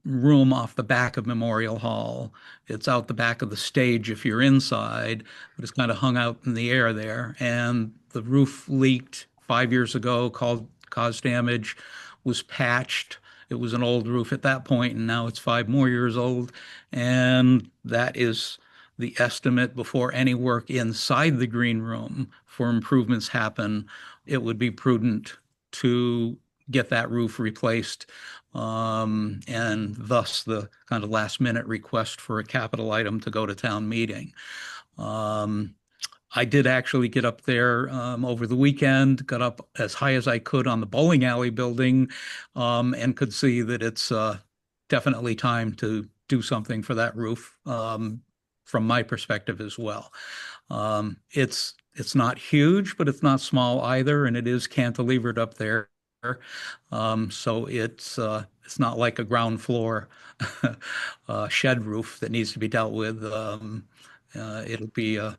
room off the back of Memorial Hall. It's out the back of the stage if you're inside, but it's kind of hung out in the air there. And the roof leaked 5 years ago, caused damage, was patched. It was an old roof at that point, and now it's 5 more years old. And that is the estimate before any work inside the green room for improvements happen. It would be prudent to get that roof replaced, and thus the kind of last minute request for a capital item to go to town meeting. I did actually get up there over the weekend, got up as high as I could on the bowling alley building, and could see that it's definitely time to do something for that roof, from my perspective as well. It's not huge, but it's not small either, and it is cantilevered up there. So it's not like a ground floor shed roof that needs to be dealt with. It'll be a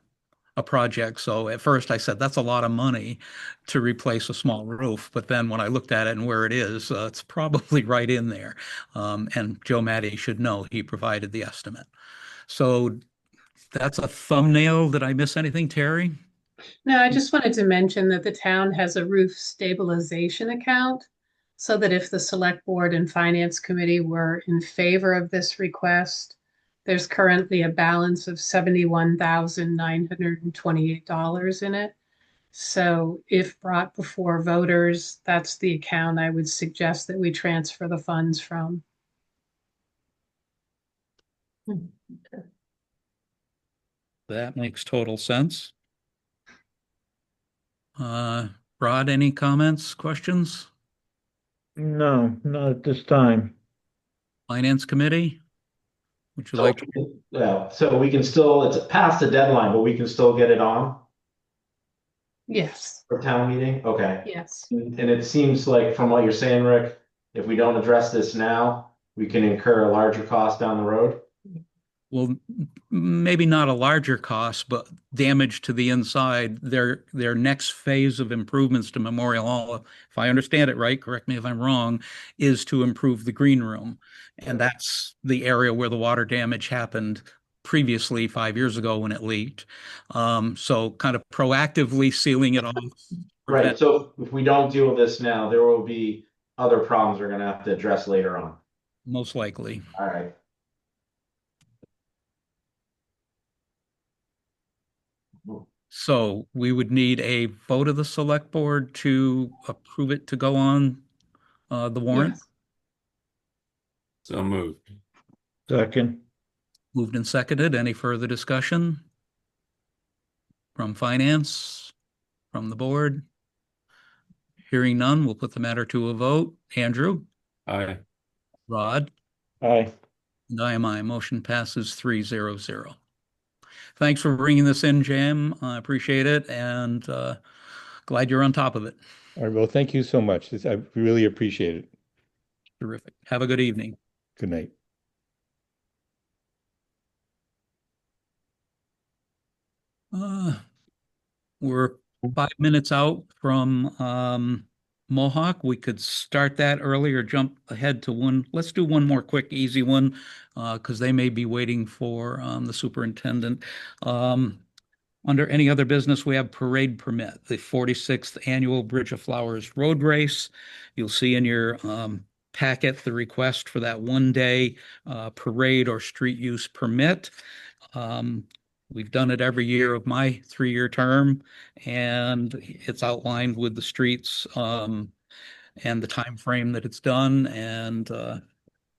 project. So at first I said, that's a lot of money to replace a small roof. But then when I looked at it and where it is, it's probably right in there. And Joe Matty should know, he provided the estimate. So that's a thumbnail. Did I miss anything, Terry? No, I just wanted to mention that the town has a roof stabilization account so that if the select board and finance committee were in favor of this request, there's currently a balance of $71,928 in it. So if brought before voters, that's the account I would suggest that we transfer the funds from. That makes total sense. Rod, any comments, questions? No, not at this time. Finance Committee? Would you like to? Yeah, so we can still, it's past the deadline, but we can still get it on Yes, for town meeting? Okay. yes. And it seems like from what you're saying, Rick, if we don't address this now, we can incur a larger cost down the road. Well, maybe not a larger cost, but damage to the inside. Their next phase of improvements to Memorial Hall, if I understand it right, correct me if I'm wrong, is to improve the green room. And that's the area where the water damage happened previously 5 years ago when it leaked. So kind of proactively sealing it off. Right, so if we don't deal with this now, there will be other problems we're gonna have to address later on. Most likely. All right. So we would need a vote of the select board to approve it to go on the warrant. Yes. So moved. Second. Moved and seconded. Any further discussion? From finance, from the board? Hearing none, we'll put the matter to a vote. Andrew? Aye. Rod? Aye. And I am aye. Motion passes 3-0-0. Thanks for bringing this in, Jim. I appreciate it, and glad you're on top of it. All right, well, thank you so much. I really appreciate it. Terrific. Have a good evening. Good night. We're 5 minutes out from Mohawk. We could start that early or jump ahead to one. Let's do one more quick, easy one, because they may be waiting for the superintendent. Under any other business, we have parade permit, the 46th Annual Bridge of Flowers Road Race. You'll see in your packet the request for that one-day parade or street use permit. We've done it every year of my 3-year term, and it's outlined with the streets and the time frame that it's done. And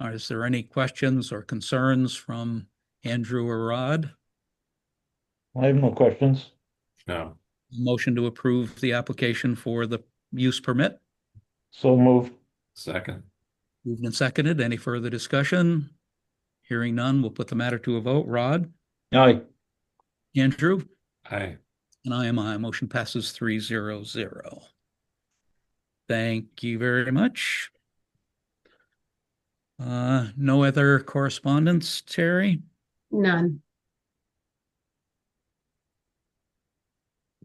is there any questions or concerns from Andrew or Rod? I have no questions. No. Motion to approve the application for the use permit. So moved. Second. Moved and seconded. Any further discussion? Hearing none, we'll put the matter to a vote. Rod? Aye. Andrew? Aye. And I am aye. Motion passes 3-0-0. Thank you very much. No other correspondence, Terry? None.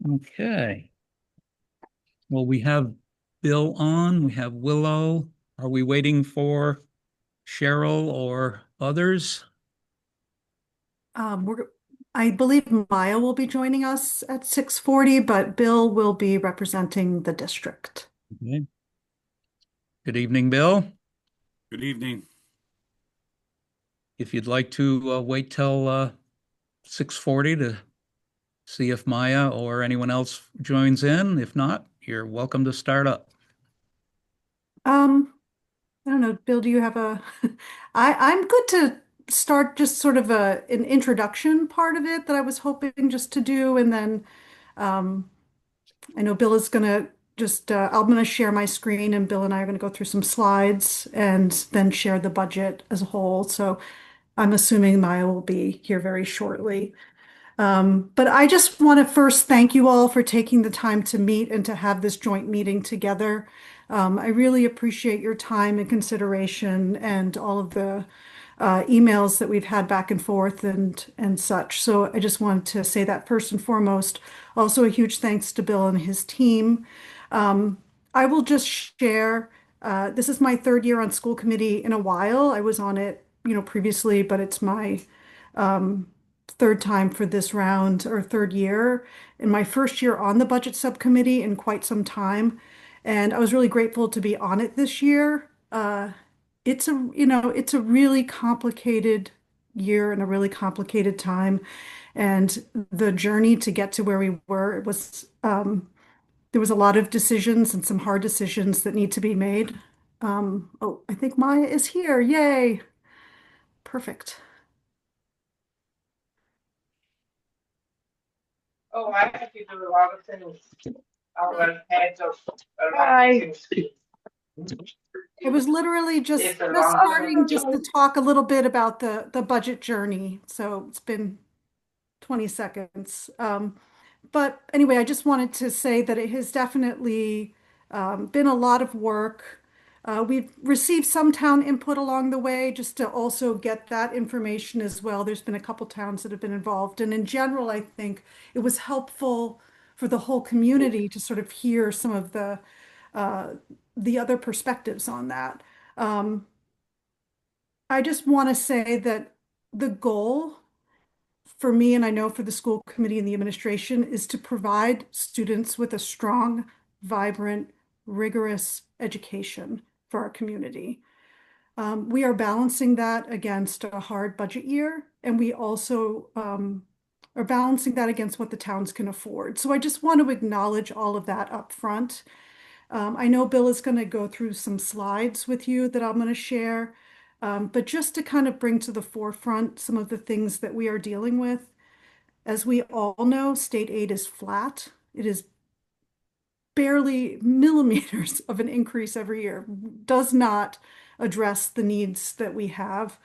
Okay. Well, we have Bill on, we have Willow. Are we waiting for Cheryl or others? I believe Maya will be joining us at 6:40, but Bill will be representing the district. Okay. Good evening, Bill. Good evening. If you'd like to wait till 6:40 to see if Maya or anyone else joins in. If not, you're welcome to start up. I don't know, Bill, do you have a I'm good to start just sort of an introduction part of it that I was hoping just to do, and then I know Bill is gonna just I'm gonna share my screen, and Bill and I are gonna go through some slides and then share the budget as a whole. So I'm assuming Maya will be here very shortly. But I just want to first thank you all for taking the time to meet and to have this joint meeting together. I really appreciate your time and consideration and all of the emails that we've had back and forth and such. So I just wanted to say that first and foremost. Also, a huge thanks to Bill and his team. I will just share, this is my 3rd year on school committee in a while. I was on it, previously, but it's my 3rd time for this round, or 3rd year, in my 1st year on the budget subcommittee in quite some time. And I was really grateful to be on it this year. It's a really complicated year and a really complicated time. And the journey to get to where we were, there was a lot of decisions and some hard decisions that need to be made. Oh, I think Maya is here. Yay. Perfect. Oh, I have to do a lot of things. Hi. I was literally just starting just to talk a little bit about the budget journey. So it's been 20 seconds. But anyway, I just wanted to say that it has definitely been a lot of work. We've received some town input along the way just to also get that information as well. There's been a couple towns that have been involved. And in general, I think it was helpful for the whole community to sort of hear some of the other perspectives on that. I just want to say that the goal for me, and I know for the school committee and the administration, is to provide students with a strong, vibrant, rigorous education for our community. We are balancing that against a hard budget year, and we also are balancing that against what the towns can afford. So I just want to acknowledge all of that up front. I know Bill is going to go through some slides with you that I'm going to share, but just to kind of bring to the forefront some of the things that we are dealing with. As we all know, state aid is flat. It is barely millimeters of an increase every year, does not address the needs that we have.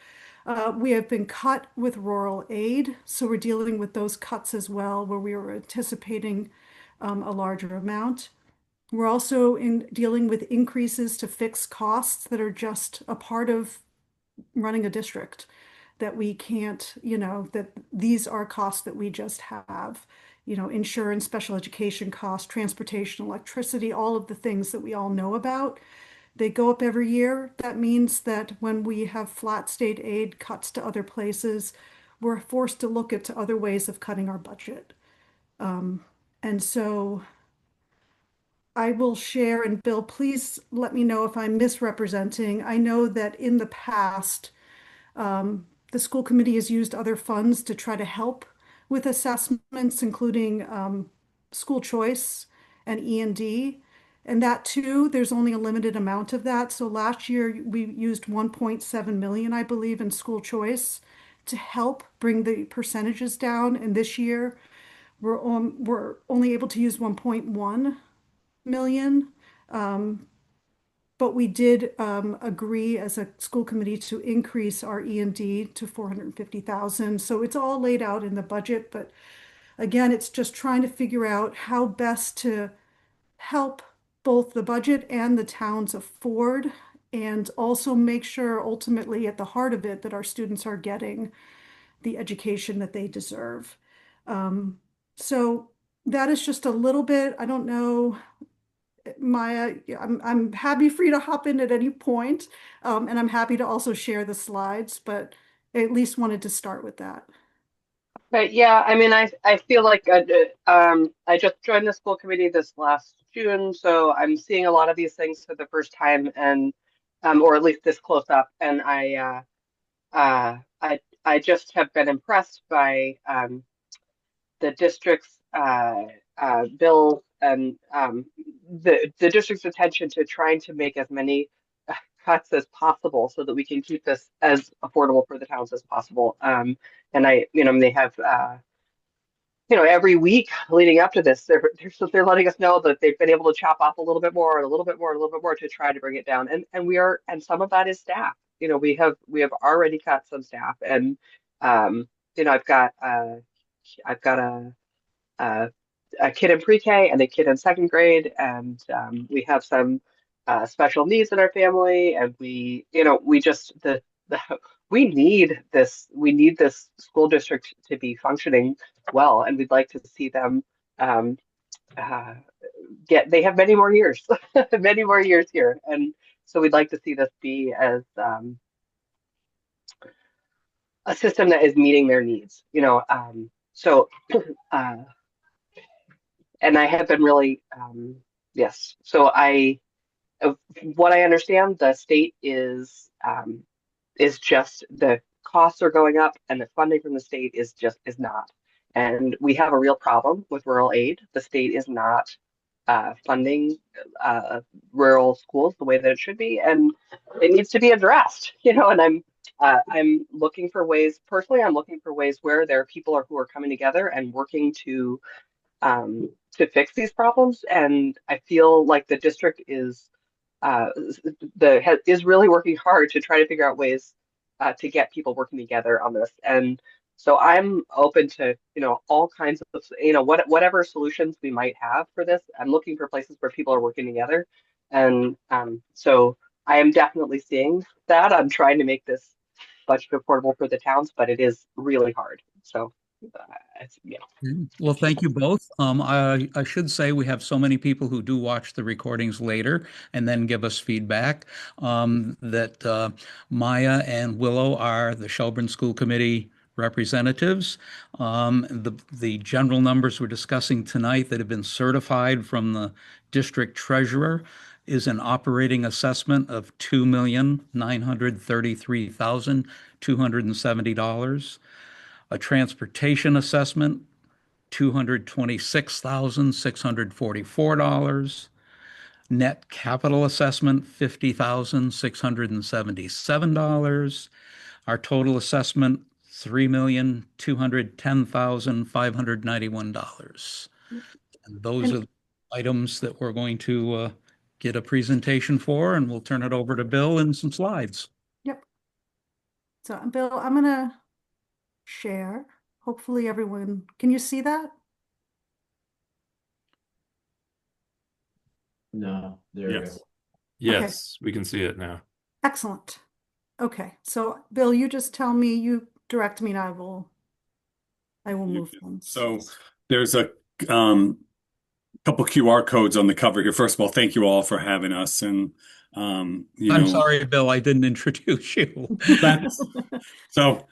We have been cut with rural aid, so we're dealing with those cuts as well, where we were anticipating a larger amount. We're also dealing with increases to fixed costs that are just a part of running a district, that we can't, that these are costs that we just have, insurance, special education costs, transportation, electricity, all of the things that we all know about. They go up every year. That means that when we have flat state aid cuts to other places, we're forced to look at other ways of cutting our budget. And so I will share, and Bill, please let me know if I'm misrepresenting. I know that in the past, the school committee has used other funds to try to help with assessments, including school choice and E&D. And that too, there's only a limited amount of that. So last year we used 1.7 million, I believe, in school choice to help bring the percentages down. And this year we're only able to use 1.1 million. But we did agree as a school committee to increase our E&D to 450,000. So it's all laid out in the budget. But again, it's just trying to figure out how best to help both the budget and the towns afford, and also make sure ultimately at the heart of it that our students are getting the education that they deserve. So that is just a little bit. I don't know, Maya, I'm happy for you to hop in at any point, and I'm happy to also share the slides, but I at least wanted to start with that. But yeah, I mean, I feel like I just joined the school committee this last June, so I'm seeing a lot of these things for the first time, and or at least this close up, and I just have been impressed by the district's bill and the district's attention to trying to make as many cuts as possible so that we can keep this as affordable for the towns as possible. And they have, every week leading up to this, they're letting us know that they've been able to chop off a little bit more and a little bit more and a little bit more to try to bring it down. And some of that is staff. We have already cut some staff, and I've got a kid in pre-K and a kid in second grade, and we have some special needs in our family, and we just we need this school district to be functioning well, and we'd like to see them they have many more years many more years here, and so we'd like to see this be as a system that is meeting their needs, so and I have been really, yes. So what I understand, the state is just the costs are going up, and the funding from the state is not. And we have a real problem with rural aid. The state is not funding rural schools the way that it should be, and it needs to be addressed. And I'm looking for ways. Personally, I'm looking for ways where there are people who are coming together and working to fix these problems, and I feel like the district is really working hard to try to figure out ways to get people working together on this. And so I'm open to all kinds of whatever solutions we might have for this. I'm looking for places where people are working together, and so I am definitely seeing that. I'm trying to make this budget affordable for the towns, but it is really hard. So. Well, thank you both. I should say we have so many people who do watch the recordings later and then give us feedback, that Maya and Willow are the Shelburne School Committee representatives. The general numbers we're discussing tonight that have been certified from the district treasurer is an operating assessment of $2,933,270. A transportation assessment, $226,644. Net capital assessment, $50,677. Our total assessment, $3,210,591. And those are the items that we're going to get a presentation for, and we'll turn it over to Bill and some slides. Yep. So Bill, I'm gonna share. Hopefully everyone, can you see that? No, there we go. Yes, we can see it now. Excellent. Okay, so Bill, you just tell me, you direct me and I will move things. So there's a couple QR codes on the cover here. First of all, thank you all for having us. And I'm sorry, Bill, I didn't introduce you. So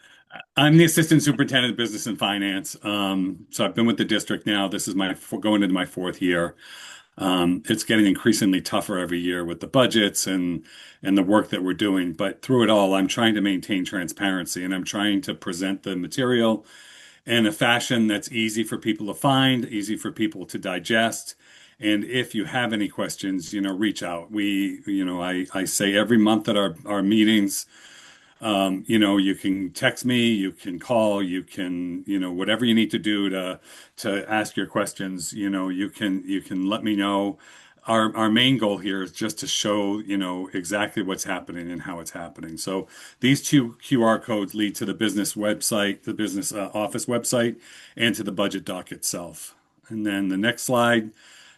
I'm the assistant superintendent of business and finance. So I've been with the district now. This is going into my fourth year. It's getting increasingly tougher every year with the budgets and the work that we're doing. But through it all, I'm trying to maintain transparency and I'm trying to present the material in a fashion that's easy for people to find, easy for people to digest. And if you have any questions, reach out. I say every month at our meetings, you can text me, you can call, you can, whatever you need to do to ask your questions, you can let me know. Our main goal here is just to show, exactly what's happening and how it's happening. So these two QR codes lead to the business website, the business office website, and to the budget doc itself. And then the next slide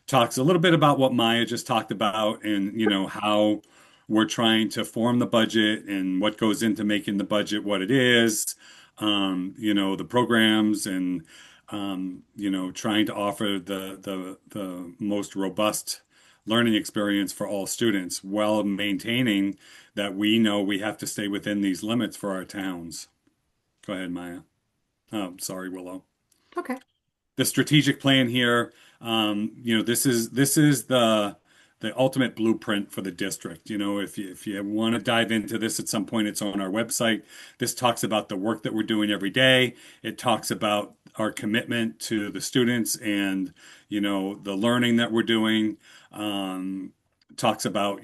talks a little bit about what Maya just talked about and, how we're trying to form the budget and what goes into making the budget what it is, the programs and, trying to offer the most robust learning experience for all students while maintaining that we know we have to stay within these limits for our towns. Go ahead, Maya. Oh, sorry, Willow. Okay. The strategic plan here, this is the ultimate blueprint for the district. If you want to dive into this at some point, it's on our website. This talks about the work that we're doing every day. It talks about our commitment to the students and, the learning that we're doing. Talks about,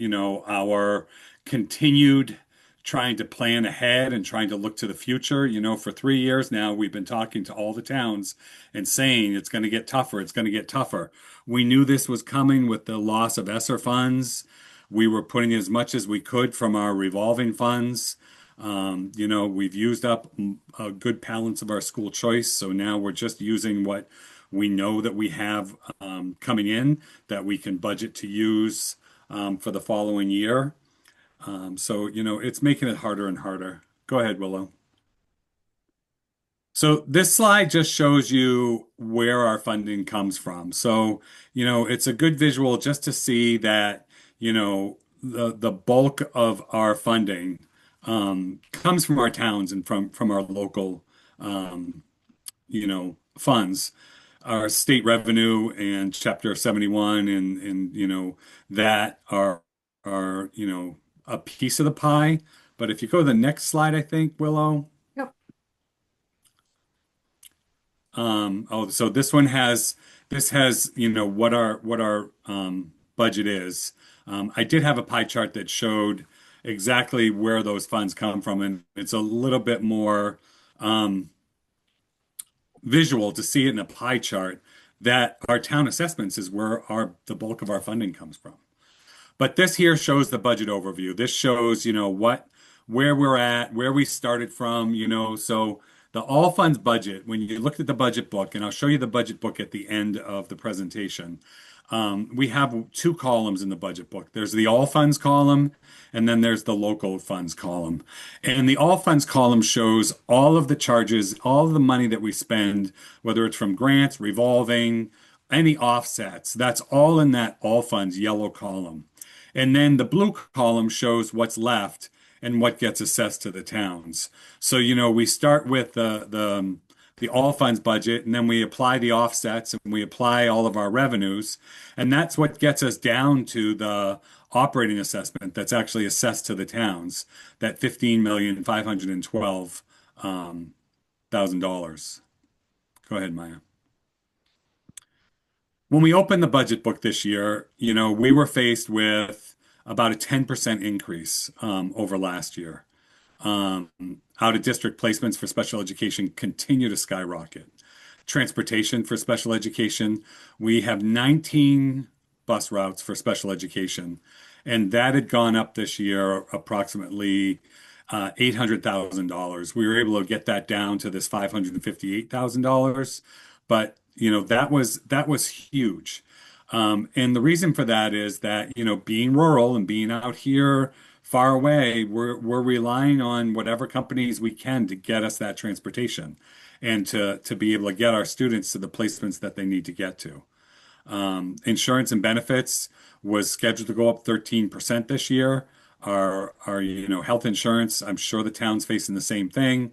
our continued trying to plan ahead and trying to look to the future. For 3 years now, we've been talking to all the towns and saying it's going to get tougher. It's going to get tougher. We knew this was coming with the loss of ESSER funds. We were putting as much as we could from our revolving funds. We've used up a good balance of our school choice. So now we're just using what we know that we have coming in that we can budget to use for the following year. It's making it harder and harder. Go ahead, Willow. So this slide just shows you where our funding comes from. So, it's a good visual just to see that, the bulk of our funding comes from our towns and from our local, funds. Our state revenue and Chapter 71 and that are a piece of the pie. But if you go to the next slide, I think, Willow. Yep. So this has what our budget is. I did have a pie chart that showed exactly where those funds come from, and it's a little bit more visual to see it in a pie chart that our town assessments is where the bulk of our funding comes from. But this here shows the budget overview. This shows, where we're at, where we started from, so the all funds budget, when you looked at the budget book, and I'll show you the budget book at the end of the presentation, we have two columns in the budget book. There's the all funds column, and then there's the local funds column. And the all funds column shows all of the charges, all of the money that we spend, whether it's from grants, revolving, any offsets. That's all in that all funds yellow column. And then the blue column shows what's left and what gets assessed to the towns. So, we start with the all funds budget, and then we apply the offsets and we apply all of our revenues. And that's what gets us down to the operating assessment that's actually assessed to the towns, that $15,512,000. Go ahead, Maya. When we opened the budget book this year, we were faced with about a 10% increase over last year. Out of district placements for special education continue to skyrocket. Transportation for special education, we have 19 bus routes for special education, and that had gone up this year approximately $800,000. We were able to get that down to this $558,000, but that was huge. And the reason for that is that, being rural and being out here far away, we're relying on whatever companies we can to get us that transportation and to be able to get our students to the placements that they need to get to. Insurance and benefits was scheduled to go up 13% this year. Our health insurance, I'm sure the town's facing the same thing.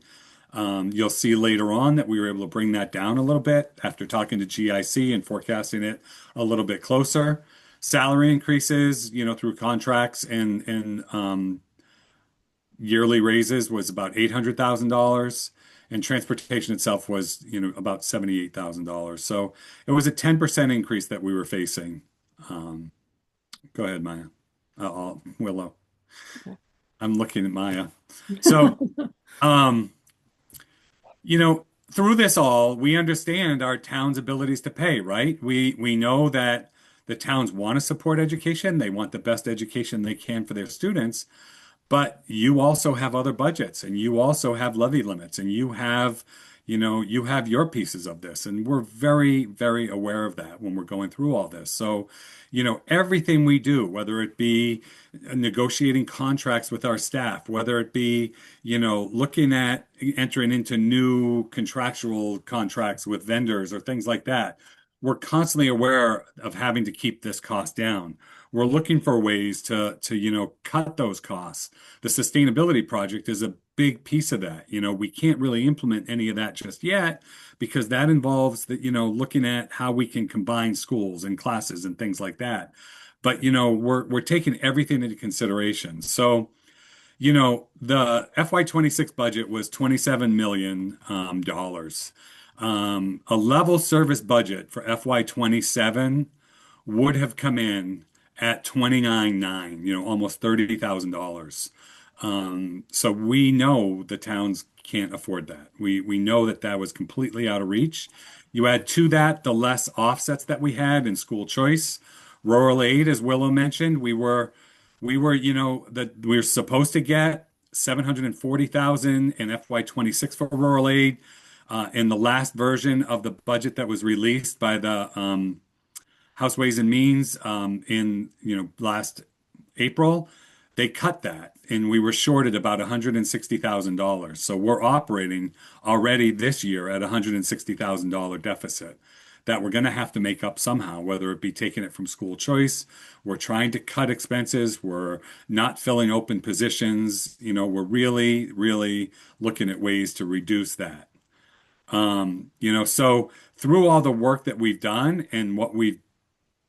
You'll see later on that we were able to bring that down a little bit after talking to GIC and forecasting it a little bit closer. Salary increases, through contracts and yearly raises was about $800,000, and transportation itself was, about $78,000. So it was a 10% increase that we were facing. Go ahead, Maya. Willow. I'm looking at Maya. So, through this all, we understand our town's abilities to pay, right? We know that the towns want to support education. They want the best education they can for their students. But you also have other budgets, and you also have levy limits, and you have your pieces of this. And we're very, very aware of that when we're going through all this. So, everything we do, whether it be negotiating contracts with our staff, whether it be, looking at entering into new contractual contracts with vendors or things like that, we're constantly aware of having to keep this cost down. We're looking for ways to cut those costs. The sustainability project is a big piece of that. We can't really implement any of that just yet because that involves looking at how we can combine schools and classes and things like that. But we're taking everything into consideration. So the FY26 budget was $27 million dollars. A level service budget for FY27 would have come in at 29.9, almost $30,000. So we know the towns can't afford that. We know that was completely out of reach. You add to that the less offsets that we had in school choice, rural aid, as Willow mentioned, we were supposed to get 740,000 in FY26 for rural aid. In the last version of the budget that was released by the House Ways and Means in last April, they cut that, and we were shorted about $160,000. So we're operating already this year at $160,000 deficit that we're going to have to make up somehow, whether it be taking it from school choice. We're trying to cut expenses. We're not filling open positions. We're really, really looking at ways to reduce that. So through all the work that we've done and what we've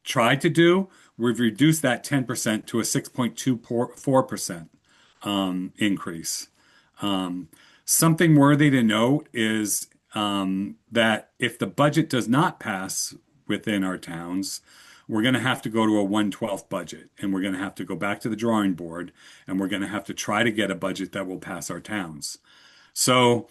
tried to do, we've reduced that 10% to a 6.24% increase. Something worthy to note is that if the budget does not pass within our towns, we're going to have to go to a 1/12 budget, and we're going to have to go back to the drawing board, and we're going to have to try to get a budget that will pass our towns. So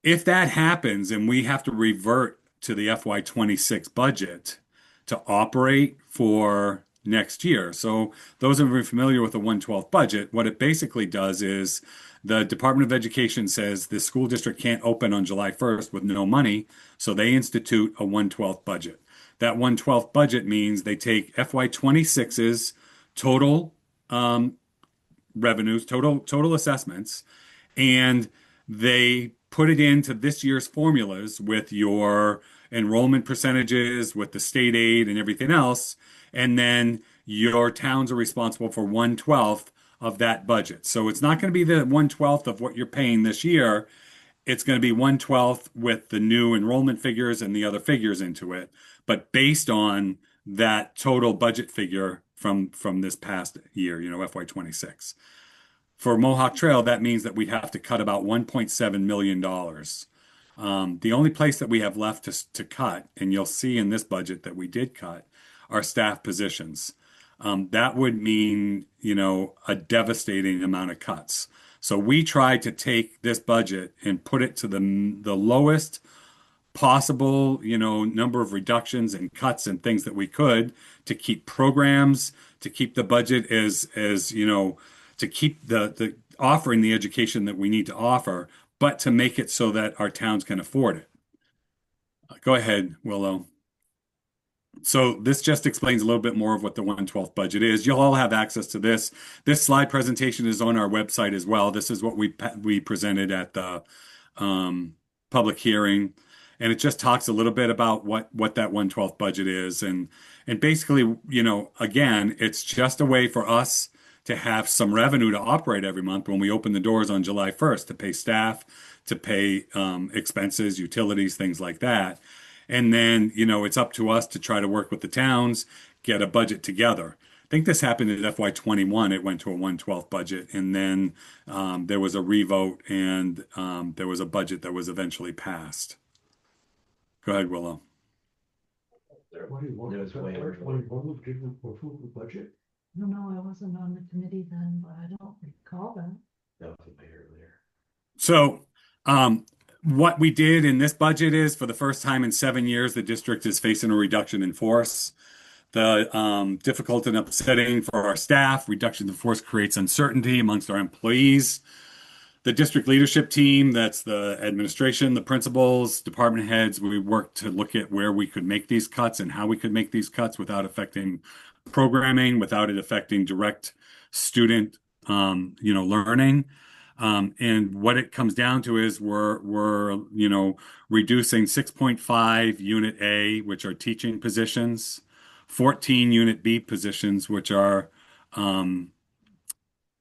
if that happens and we have to revert to the FY26 budget to operate for next year. So those who are familiar with the 1/12 budget, what it basically does is the Department of Education says the school district can't open on July 1st with no money, so they institute a 1/12 budget. That 1/12 budget means they take FY26's total revenues, total assessments, and they put it into this year's formulas with your enrollment percentages, with the state aid and everything else, and then your towns are responsible for 1/12 of that budget. So it's not going to be the 1/12 of what you're paying this year. It's going to be 1/12 with the new enrollment figures and the other figures into it, but based on that total budget figure from this past year, FY26. For Mohawk Trail, that means that we have to cut about $1.7 million. The only place that we have left to cut, and you'll see in this budget that we did cut, are staff positions. That would mean, a devastating amount of cuts. So we tried to take this budget and put it to the lowest possible, number of reductions and cuts and things that we could to keep programs, to keep the budget as to keep the offering the education that we need to offer, but to make it so that our towns can afford it. Go ahead, Willow. So this just explains a little bit more of what the 1/12 budget is. You'll all have access to this. This slide presentation is on our website as well. This is what we presented at the um, public hearing, and it just talks a little bit about what that 1/12 budget is, and basically, again, it's just a way for us to have some revenue to operate every month when we open the doors on July 1st to pay staff, to pay expenses, utilities, things like that. And then, it's up to us to try to work with the towns, get a budget together. I think this happened in FY21. It went to a 1/12 budget, and then there was a revote, and there was a budget that was eventually passed. Go ahead, Willow. Budget? No, no, I wasn't on the committee then, but I don't recall that. That was a mayor there. So, what we did in this budget is, for the first time in 7 years, the district is facing a reduction in force. The difficult and upsetting for our staff. Reduction in force creates uncertainty amongst our employees. The district leadership team, that's the administration, the principals, department heads, we worked to look at where we could make these cuts and how we could make these cuts without affecting programming, without it affecting direct student, learning. And what it comes down to is we're reducing 6.5 Unit A, which are teaching positions, 14 Unit B positions, which are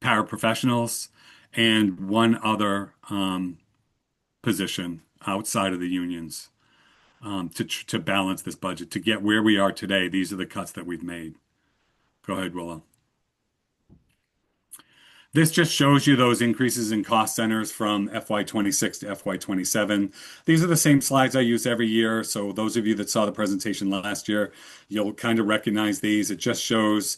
paraprofessionals, and one other position outside of the unions to balance this budget. To get where we are today, these are the cuts that we've made. Go ahead, Willow. This just shows you those increases in cost centers from FY26 to FY27. These are the same slides I use every year. So those of you that saw the presentation last year, you'll kind of recognize these. It just shows,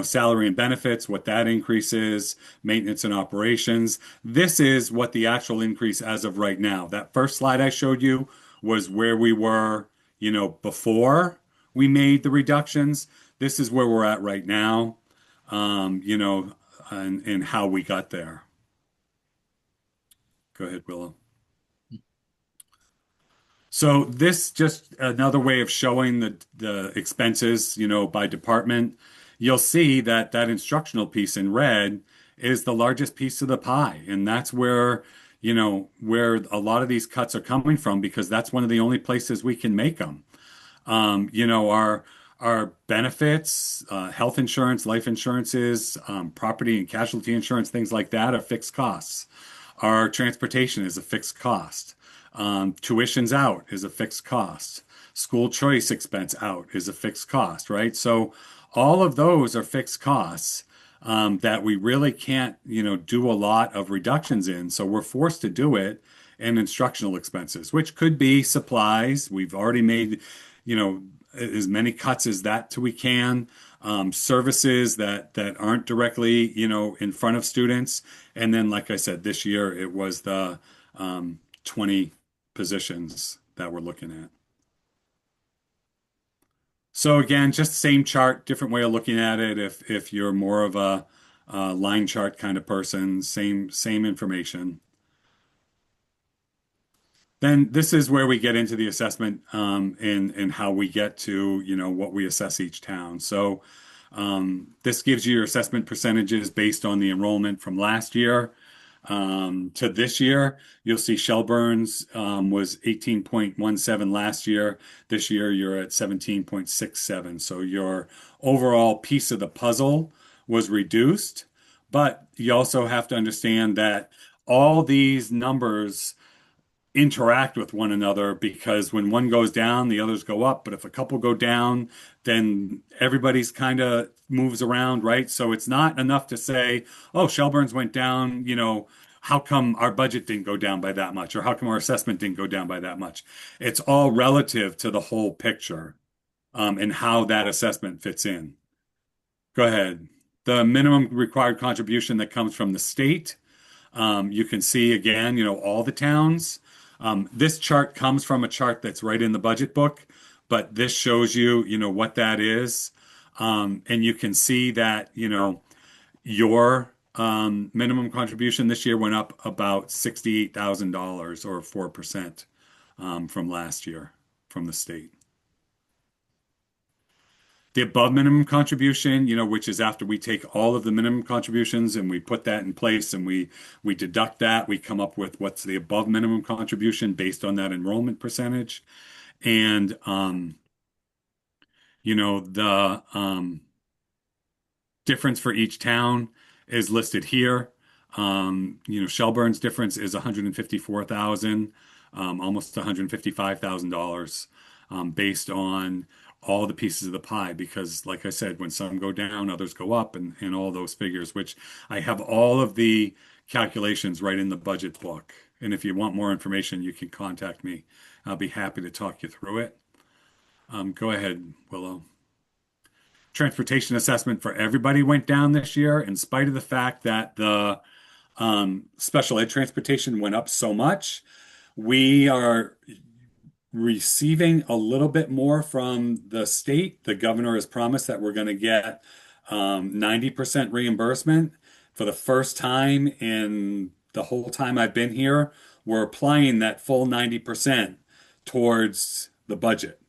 salary and benefits, what that increase is, maintenance and operations. This is what the actual increase as of right now. That first slide I showed you was where we were, before we made the reductions. This is where we're at right now. And how we got there. Go ahead, Willow. So this just another way of showing the expenses, by department. You'll see that instructional piece in red is the largest piece of the pie, and that's where where a lot of these cuts are coming from, because that's one of the only places we can make them. Our benefits, health insurance, life insurances, property and casualty insurance, things like that are fixed costs. Our transportation is a fixed cost. Tuition's out is a fixed cost. School choice expense out is a fixed cost, right? So all of those are fixed costs that we really can't, do a lot of reductions in. So we're forced to do it in instructional expenses, which could be supplies. We've already made, as many cuts as that we can, services that aren't directly, in front of students. And then, like I said, this year it was the 20 positions that we're looking at. So again, just same chart, different way of looking at it. If you're more of a line chart kind of person, same information. Then this is where we get into the assessment and how we get to, what we assess each town. So this gives you your assessment percentages based on the enrollment from last year to this year. You'll see Shelburne's was 18.17 last year. This year you're at 17.67. So your overall piece of the puzzle was reduced, but you also have to understand that all these numbers interact with one another, because when one goes down, the others go up. But if a couple go down, then everybody's kind of moves around, right? So it's not enough to say, oh, Shelburne's went down, how come our budget didn't go down by that much? Or how come our assessment didn't go down by that much? It's all relative to the whole picture and how that assessment fits in. Go ahead. The minimum required contribution that comes from the state. You can see again, all the towns. This chart comes from a chart that's right in the budget book, but this shows you, what that is. And you can see that, your minimum contribution this year went up about $68,000 or 4% from last year from the state. The above minimum contribution, which is after we take all of the minimum contributions and we put that in place and we deduct that, we come up with what's the above minimum contribution based on that enrollment percentage. And the difference for each town is listed here. Shelburne's difference is 154,000, almost $155,000, based on all the pieces of the pie. Because, like I said, when some go down, others go up, and all those figures, which I have all of the calculations right in the budget book. And if you want more information, you can contact me. I'll be happy to talk you through it. Go ahead, Willow. Transportation assessment for everybody went down this year, in spite of the fact that the special ed transportation went up so much. We are receiving a little bit more from the state. The governor has promised that we're going to get 90% reimbursement for the first time in the whole time I've been here. We're applying that full 90% towards the budget.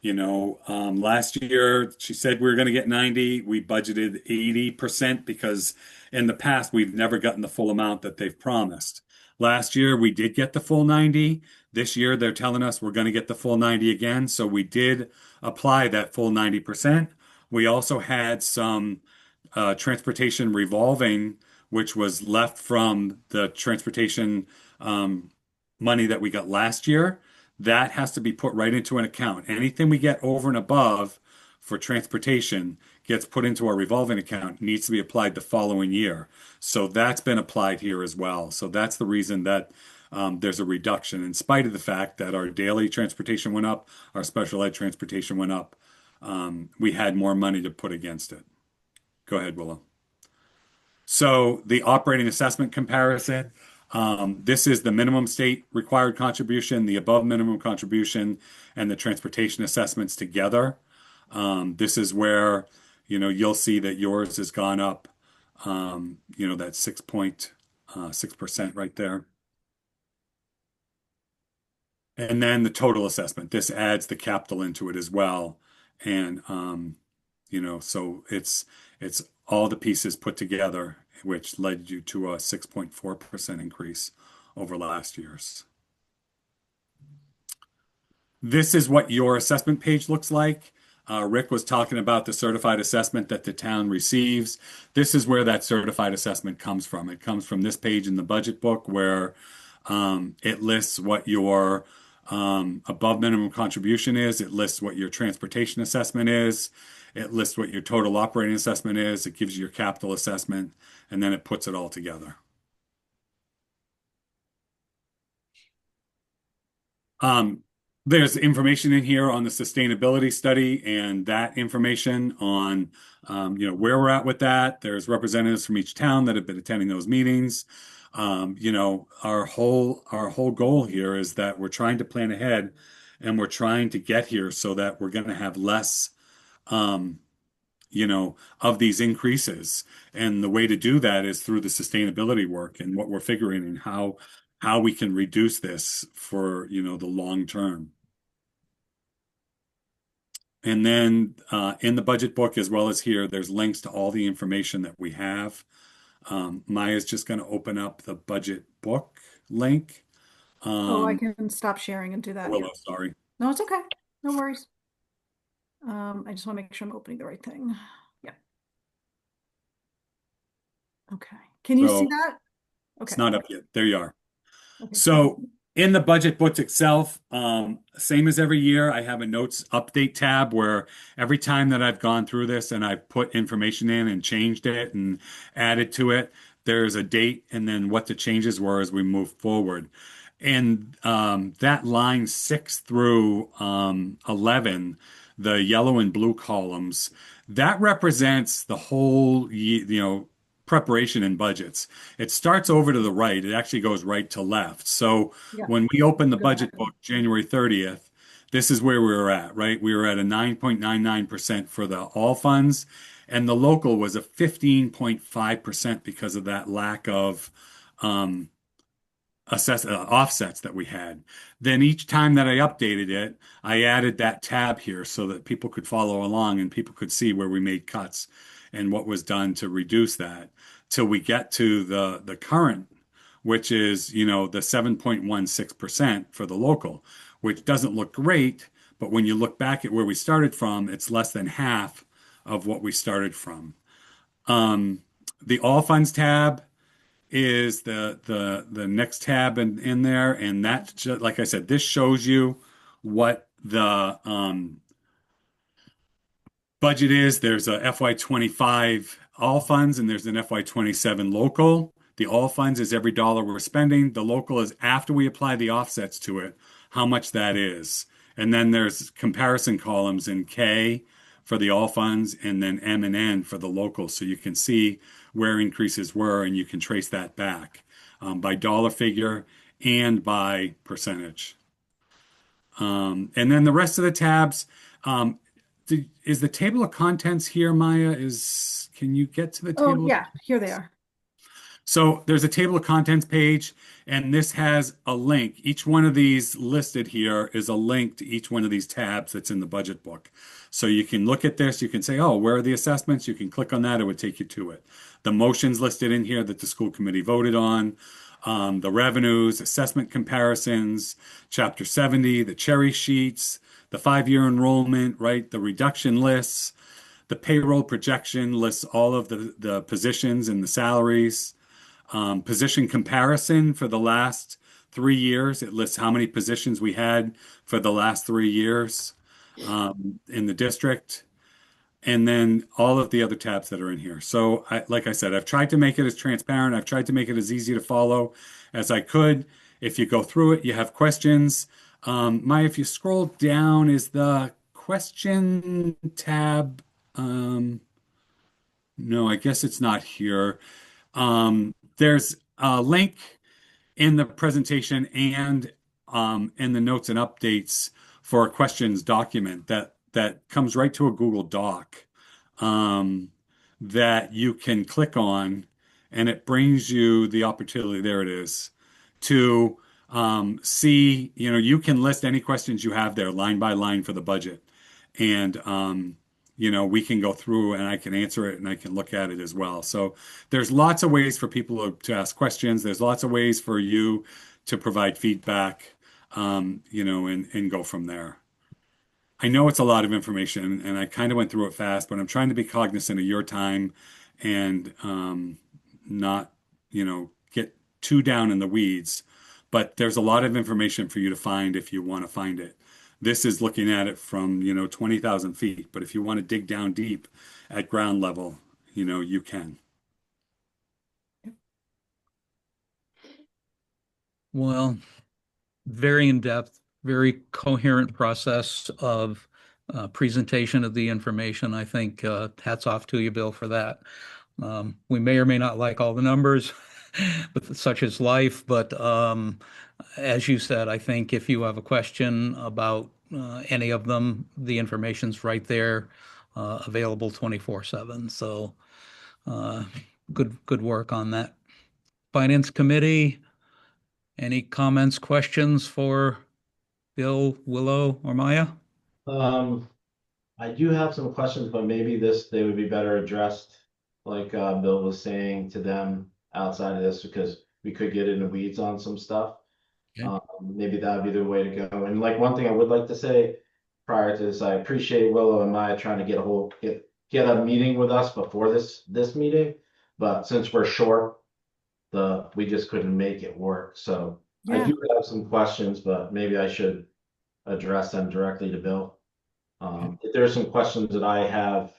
Last year she said we were going to get 90. We budgeted 80% because in the past we've never gotten the full amount that they've promised. Last year we did get the full 90. This year they're telling us we're going to get the full 90 again. So we did apply that full 90%. We also had some transportation revolving, which was left from the transportation money that we got last year. That has to be put right into an account. Anything we get over and above for transportation gets put into our revolving account, needs to be applied the following year. So that's been applied here as well. So that's the reason that there's a reduction, in spite of the fact that our daily transportation went up, our special ed transportation went up. We had more money to put against it. Go ahead, Willow. So the operating assessment comparison. This is the minimum state required contribution, the above minimum contribution, and the transportation assessments together. This is where, you'll see that yours has gone up, that 6.6% right there. And then the total assessment. This adds the capital into it as well. And, so it's all the pieces put together, which led you to a 6.4% increase over last year's. This is what your assessment page looks like. Rick was talking about the certified assessment that the town receives. This is where that certified assessment comes from. It comes from this page in the budget book where it lists what your above minimum contribution is. It lists what your transportation assessment is. It lists what your total operating assessment is. It gives you your capital assessment, and then it puts it all together. There's information in here on the sustainability study, and that information on where we're at with that. There's representatives from each town that have been attending those meetings. Our whole goal here is that we're trying to plan ahead, and we're trying to get here so that we're going to have less of these increases. And the way to do that is through the sustainability work and what we're figuring and how we can reduce this for, the long term. And then in the budget book, as well as here, there's links to all the information that we have. Maya's just going to open up the budget book link. I can stop sharing and do that. Willow, sorry. No, it's okay. No worries. I just want to make sure I'm opening the right thing. Yeah. Okay. Can you see that? Okay. It's not up yet. There you are. Okay. So in the budget book itself, same as every year, I have a notes update tab where every time that I've gone through this and I've put information in and changed it and added to it, there's a date and then what the changes were as we move forward. And that line 6 through 11, the yellow and blue columns, that represents the whole, preparation in budgets. It starts over to the right. It actually goes right to left. So when we open the budget book January 30th, this is where we were at, right? We were at a 9.99% for the all funds, and the local was a 15.5% because of that lack of offsets that we had. Then each time that I updated it, I added that tab here so that people could follow along and people could see where we made cuts and what was done to reduce that till we get to the current, which is, the 7.16% for the local, which doesn't look great, but when you look back at where we started from, it's less than half of what we started from. The all funds tab is the next tab in there, and that, like I said, this shows you what the budget is. There's a FY25 all funds and there's an FY27 local. The all funds is every dollar we're spending. The local is after we apply the offsets to it, how much that is. And then there's comparison columns in K for the all funds and then M and N for the local. So you can see where increases were and you can trace that back by dollar figure and by percentage. And then the rest of the tabs, is the table of contents here, Maya? Can you get to the table? Oh, yeah, here they are. So there's a table of contents page, and this has a link. Each one of these listed here is a link to each one of these tabs that's in the budget book. So you can look at this, you can say, oh, where are the assessments? You can click on that, it would take you to it. The motions listed in here that the school committee voted on, the revenues, assessment comparisons, Chapter 70, the cherry sheets, the 5-year enrollment, right? The reduction lists, the payroll projection lists all of the positions and the salaries. Position comparison for the last 3 years. It lists how many positions we had for the last 3 years in the district. And then all of the other tabs that are in here. So like I said, I've tried to make it as transparent. I've tried to make it as easy to follow as I could. If you go through it, you have questions. Maya, if you scroll down, is the question tab? No, I guess it's not here. There's a link in the presentation and in the notes and updates for a questions document that comes right to a Google Doc that you can click on, and it brings you the opportunity, there it is, to see, you can list any questions you have there line by line for the budget. And we can go through and I can answer it and I can look at it as well. So there's lots of ways for people to ask questions. There's lots of ways for you to provide feedback, and go from there. I know it's a lot of information and I kind of went through it fast, but I'm trying to be cognizant of your time and not, get too down in the weeds. But there's a lot of information for you to find if you want to find it. This is looking at it from, 20,000 feet. But if you want to dig down deep at ground level, you can. Well, very in-depth, very coherent process of presentation of the information. I think hats off to you, Bill, for that. We may or may not like all the numbers, but such is life. But as you said, I think if you have a question about any of them, the information's right there, available 24/7. So good work on that. Finance Committee, any comments, questions for Bill, Willow, or Maya? I do have some questions, but maybe they would be better addressed, like Bill was saying, to them outside of this, because we could get in the weeds on some stuff. Okay. Maybe that would be the way to go. And like one thing I would like to say prior to this, I appreciate Willow and Maya trying to get a meeting with us before this meeting, but since we're short, we just couldn't make it work. So I do have some questions, but maybe I should address them directly to Bill. If there's some questions that I have,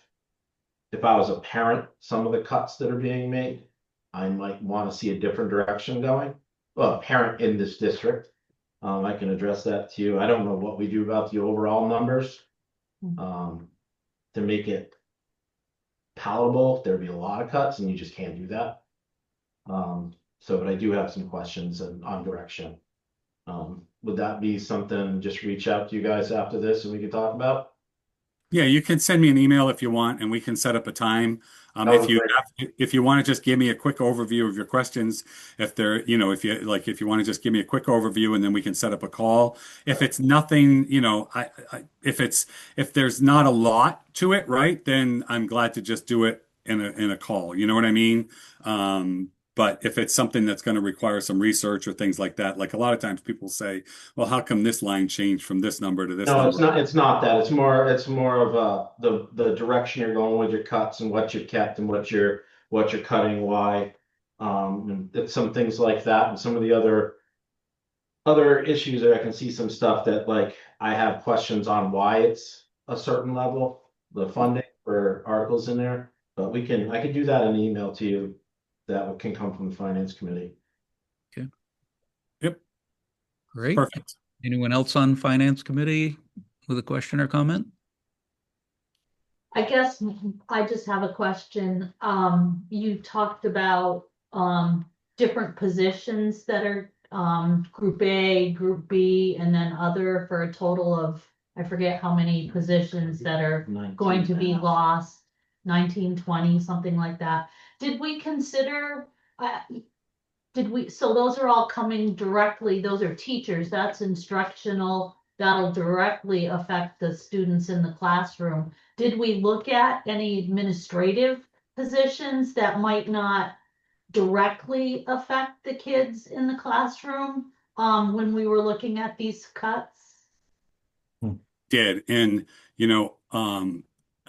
if I was a parent, some of the cuts that are being made, I might want to see a different direction going. Well, a parent in this district, I can address that to you. I don't know what we do about the overall numbers to make it palatable. There'd be a lot of cuts and you just can't do that. But I do have some questions on direction. Would that be something, just reach out to you guys after this and we could talk about? Yeah, you can send me an email if you want, and we can set up a time. That would be great. If you want to just give me a quick overview of your questions, if they're, if you want to just give me a quick overview, and then we can set up a call. If it's nothing, if there's not a lot to it, right, then I'm glad to just do it in a call. You know what I mean? But if it's something that's going to require some research or things like that, like a lot of times people say, well, how come this line changed from this number to this No, number? it's not that. It's more of the direction you're going with your cuts and what you've kept and what you're cutting, why. And it's some things like that and some of the other issues there. I can see some stuff that like I have questions on why it's a certain level, the funding for articles in there. But I could do that in an email to you that can come from the finance committee. Okay. Yep. Great. Perfect. Anyone else on finance committee with a question or comment? I guess I just have a question. You talked about different positions that are group A, group B, and then other for a total of, I forget how many positions that are going to be lost, 19, 20, something like that. Did we consider, so those are all coming directly, those are teachers, that's instructional, that'll directly affect the students in the classroom. Did we look at any administrative positions that might not directly affect the kids in the classroom, when we were looking at these cuts? Did. And,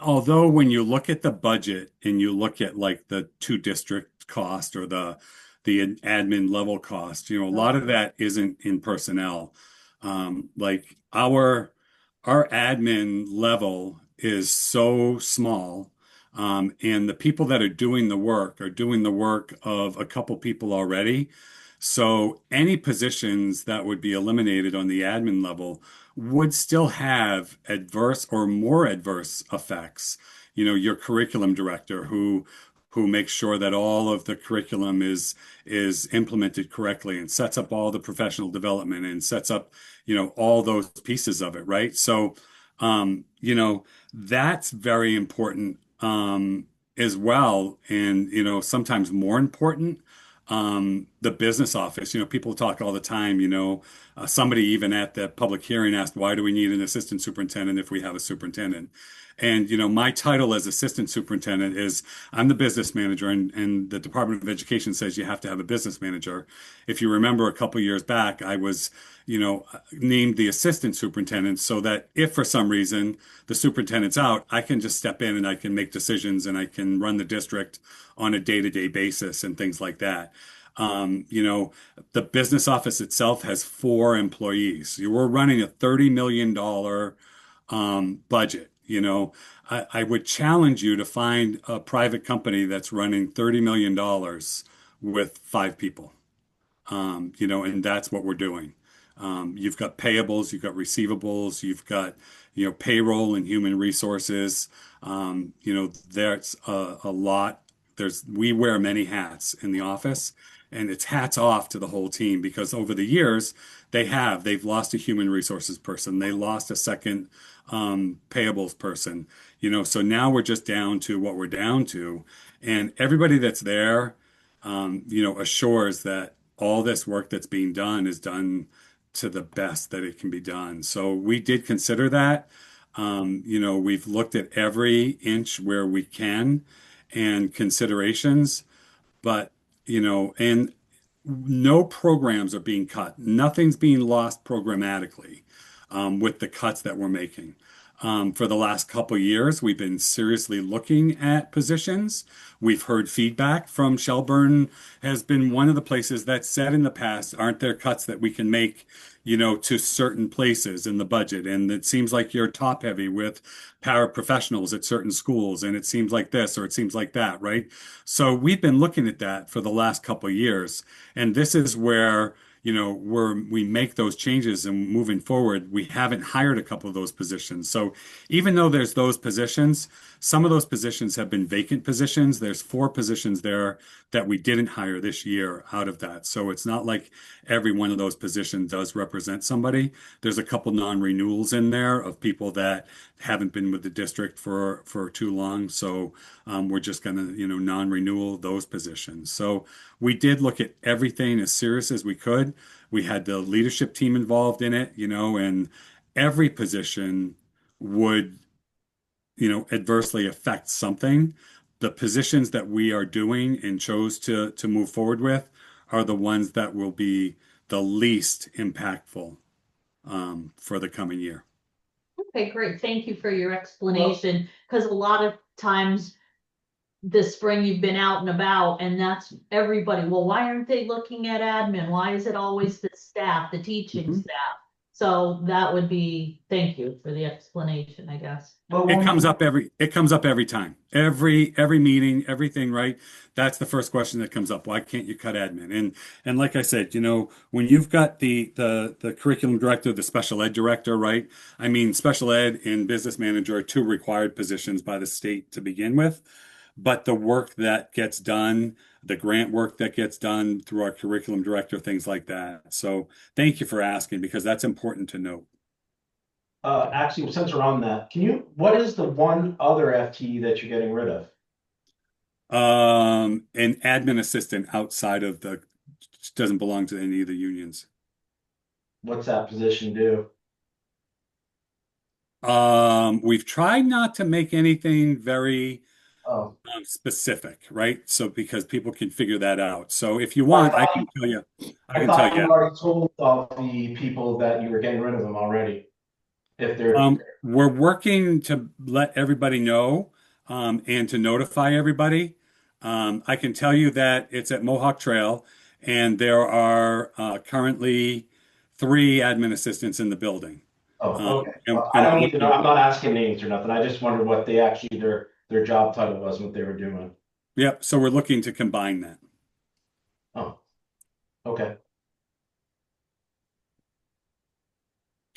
although when you look at the budget and you look at like the two district cost or the admin level cost, a lot of that isn't in personnel. Like our admin level is so small. And the people that are doing the work of a couple people already. So any positions that would be eliminated on the admin level would still have adverse or more adverse effects. Your curriculum director who makes sure that all of the curriculum is implemented correctly and sets up all the professional development and sets up, all those pieces of it, right? So, that's very important as well, and sometimes more important. The business office, people talk all the time, somebody even at the public hearing asked, why do we need an assistant superintendent if we have a superintendent? And, my title as assistant superintendent is I'm the business manager, and the Department of Education says you have to have a business manager. If you remember a couple years back, I was, named the assistant superintendent so that if for some reason the superintendent's out, I can just step in and I can make decisions and I can run the district on a day-to-day basis and things like that. The business office itself has 4 employees. We're running a $30 million budget. I would challenge you to find a private company that's running $30 million with 5 people. And that's what we're doing. You've got payables, you've got receivables, you've got, payroll and human resources. There's a lot. We wear many hats in the office, and it's hats off to the whole team because over the years they've lost a human resources person. They lost a second payables person, so now we're just down to what we're down to. And everybody that's there, assures that all this work that's being done is done to the best that it can be done. So we did consider that. We've looked at every inch where we can and considerations, but, and no programs are being cut. Nothing's being lost programmatically with the cuts that we're making. For the last couple of years, we've been seriously looking at positions. We've heard feedback from Shelburne has been one of the places that said in the past, aren't there cuts that we can make, to certain places in the budget? And it seems like you're top heavy with paraprofessionals at certain schools, and it seems like this or it seems like that, right? So we've been looking at that for the last couple of years. And this is where we make those changes, and moving forward, we haven't hired a couple of those positions. So even though there's those positions, Some of those positions have been vacant positions. There's 4 positions there that we didn't hire this year out of that. So it's not like every one of those positions does represent somebody. There's a couple non-renewals in there of people that haven't been with the district for too long. So we're just going to, non-renewal those positions. So we did look at everything as serious as we could. We had the leadership team involved in it, and every position would, adversely affect something. The positions that we are doing and chose to move forward with are the ones that will be the least impactful for the coming year. Okay, great. Thank you for your explanation. Because a lot of times this spring you've been out and about, and that's everybody. Well, why aren't they looking at admin? Why is it always the staff, the teaching staff? So that would be, thank you for the explanation, I guess. It comes up every time. Every meeting, everything, right? That's the first question that comes up. Why can't you cut admin? And like I said, when you've got the curriculum director, the special ed director, right? I mean, special ed and business manager are 2 required positions by the state to begin with. But the work that gets done, the grant work that gets done through our curriculum director, things like that. So thank you for asking, because that's important to note. Actually, since we're on that, what is the one other FTE that you're getting rid of? An admin assistant outside of doesn't belong to any of the unions. What's that position do? We've tried not to make anything very specific, right? So because people can figure that out. So if you want, I can tell you. I thought you already told all the people that you were getting rid of them already. If they're We're working to let everybody know and to notify everybody. I can tell you that it's at Mohawk Trail, and there are currently 3 admin assistants in the building. Oh, okay. I don't need to know. I'm not asking names or nothing. I just wondered what they actually their job title was, what they were doing. Yep. So we're looking to combine that. Oh, okay.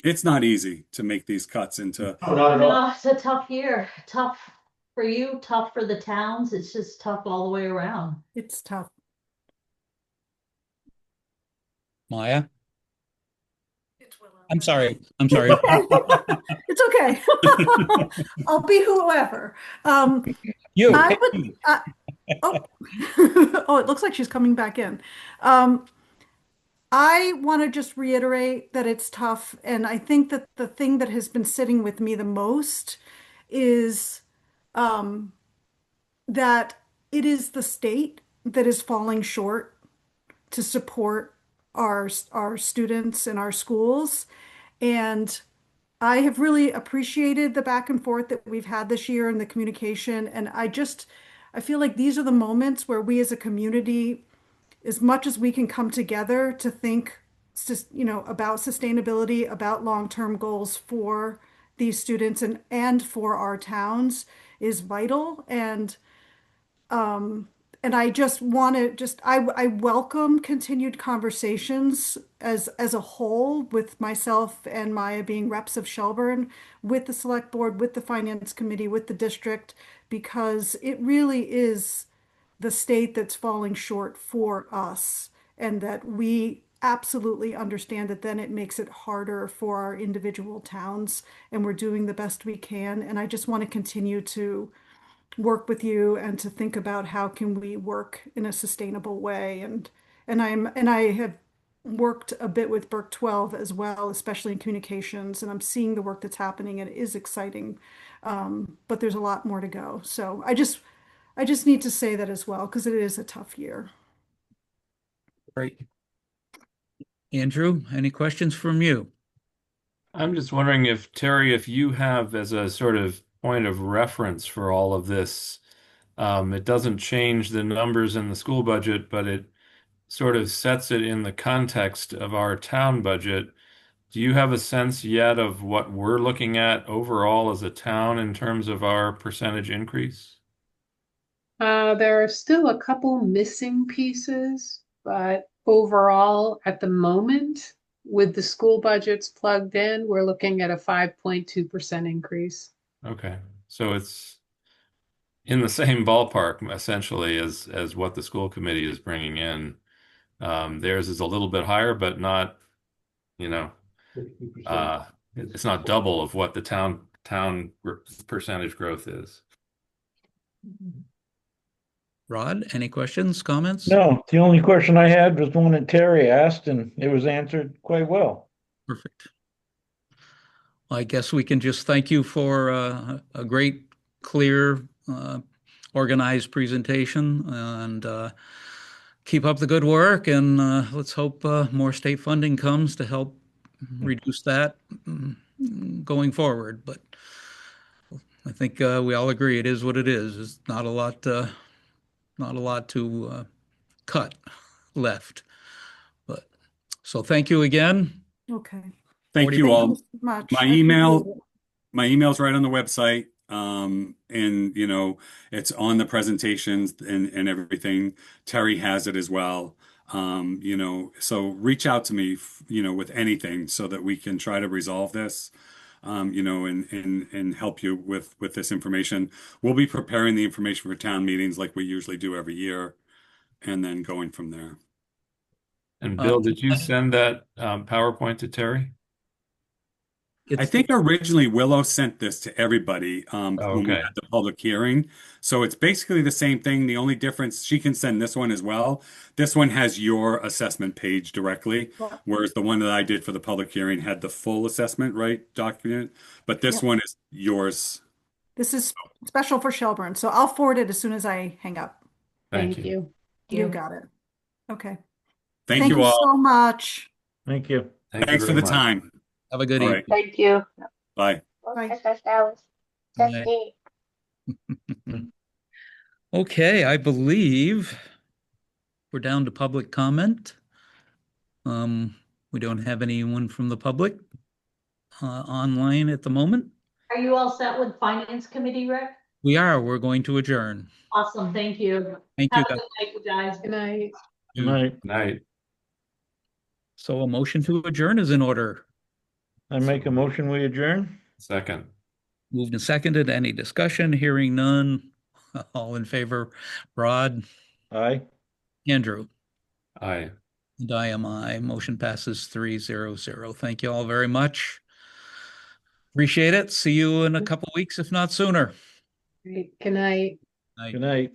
It's not easy to make these cuts into. No, not at all. No, it's a tough year. Tough for you, tough for the towns. It's just tough all the way around. It's tough. Maya? I'm sorry. It's okay. I'll be whoever. You. I would, oh, it looks like she's coming back in. I want to just reiterate that it's tough. And I think that the thing that has been sitting with me the most is that it is the state that is falling short to support our students and our schools. And I have really appreciated the back and forth that we've had this year and the communication. And I feel like these are the moments where we as a community, as much as we can come together to think, about sustainability, about long-term goals for these students and for our towns is vital. And I just want to I welcome continued conversations as a whole, with myself and Maya being reps of Shelburne, with the select board, with the finance committee, with the district, because it really is the state that's falling short for us, and that we absolutely understand that then it makes it harder for our individual towns, and we're doing the best we can. And I just want to continue to work with you and to think about how can we work in a sustainable way. And I have worked a bit with Burke 12 as well, especially in communications, and I'm seeing the work that's happening, and it is exciting. But there's a lot more to go. So I just need to say that as well, because it is a tough year. Great. Andrew, any questions from you? I'm just wondering if, Terry, if you have, as a sort of point of reference for all of this, it doesn't change the numbers in the school budget, but it sort of sets it in the context of our town budget. Do you have a sense yet of what we're looking at overall as a town in terms of our percentage increase? There are still a couple missing pieces, but overall, at the moment, with the school budgets plugged in, we're looking at a 5.2% increase. Okay, so it's in the same ballpark essentially as what the school committee is bringing in. Theirs is a little bit higher, but not, you know, 50%. it's not double of what the town percentage growth is. Rod, any questions, comments? No, the only question I had was one that Terry asked, and it was answered quite well. Perfect. I guess we can just thank you for a great, clear, organized presentation, and keep up the good work. And let's hope more state funding comes to help reduce that going forward. But I think we all agree it is what it is. It's not a lot to cut left. But so thank you again. Okay. Thank you all. so much. My I appreciate email, it. my email's right on the website. And you know, it's on the presentations and everything. Terry has it as well. You know, so reach out to me, you know, with anything so that we can try to resolve this. You know, and help you with this information. We'll be preparing the information for town meetings like we usually do every year, and then going from there. And Bill, did you send that PowerPoint to Terry? I think originally Willow sent this to everybody when we okay. had the public hearing. So it's basically the same thing. The only difference, she can send this one as well. This one has your assessment page directly, whereas the one that I did for the public hearing had the full assessment, right, document. But this one is yours. This is special for Shelburne, so I'll forward it as soon as I hang up. Thank you. You got it. Okay. Thank you all. so much. Thank you. Thanks for the time. Have a good All evening. right. Thank you. Bye. Bye. Okay, I believe we're down to public comment. We don't have anyone from the public online at the moment. Are you all set with Finance Committee, Rick? We're going to adjourn. Awesome, thank you. Thank you, Have a guys. good night, guys. Good night. Good night. Night. So a motion to adjourn is in order. I make a motion, we adjourn? Second. Moved and seconded. Any discussion? Hearing none. All in favor? Rod? Aye. Andrew? Aye. And I am aye. Motion passes 3-0-0. Thank you all very much. Appreciate it. See you in a couple weeks, if not sooner. Great. Good night. Night. Good night.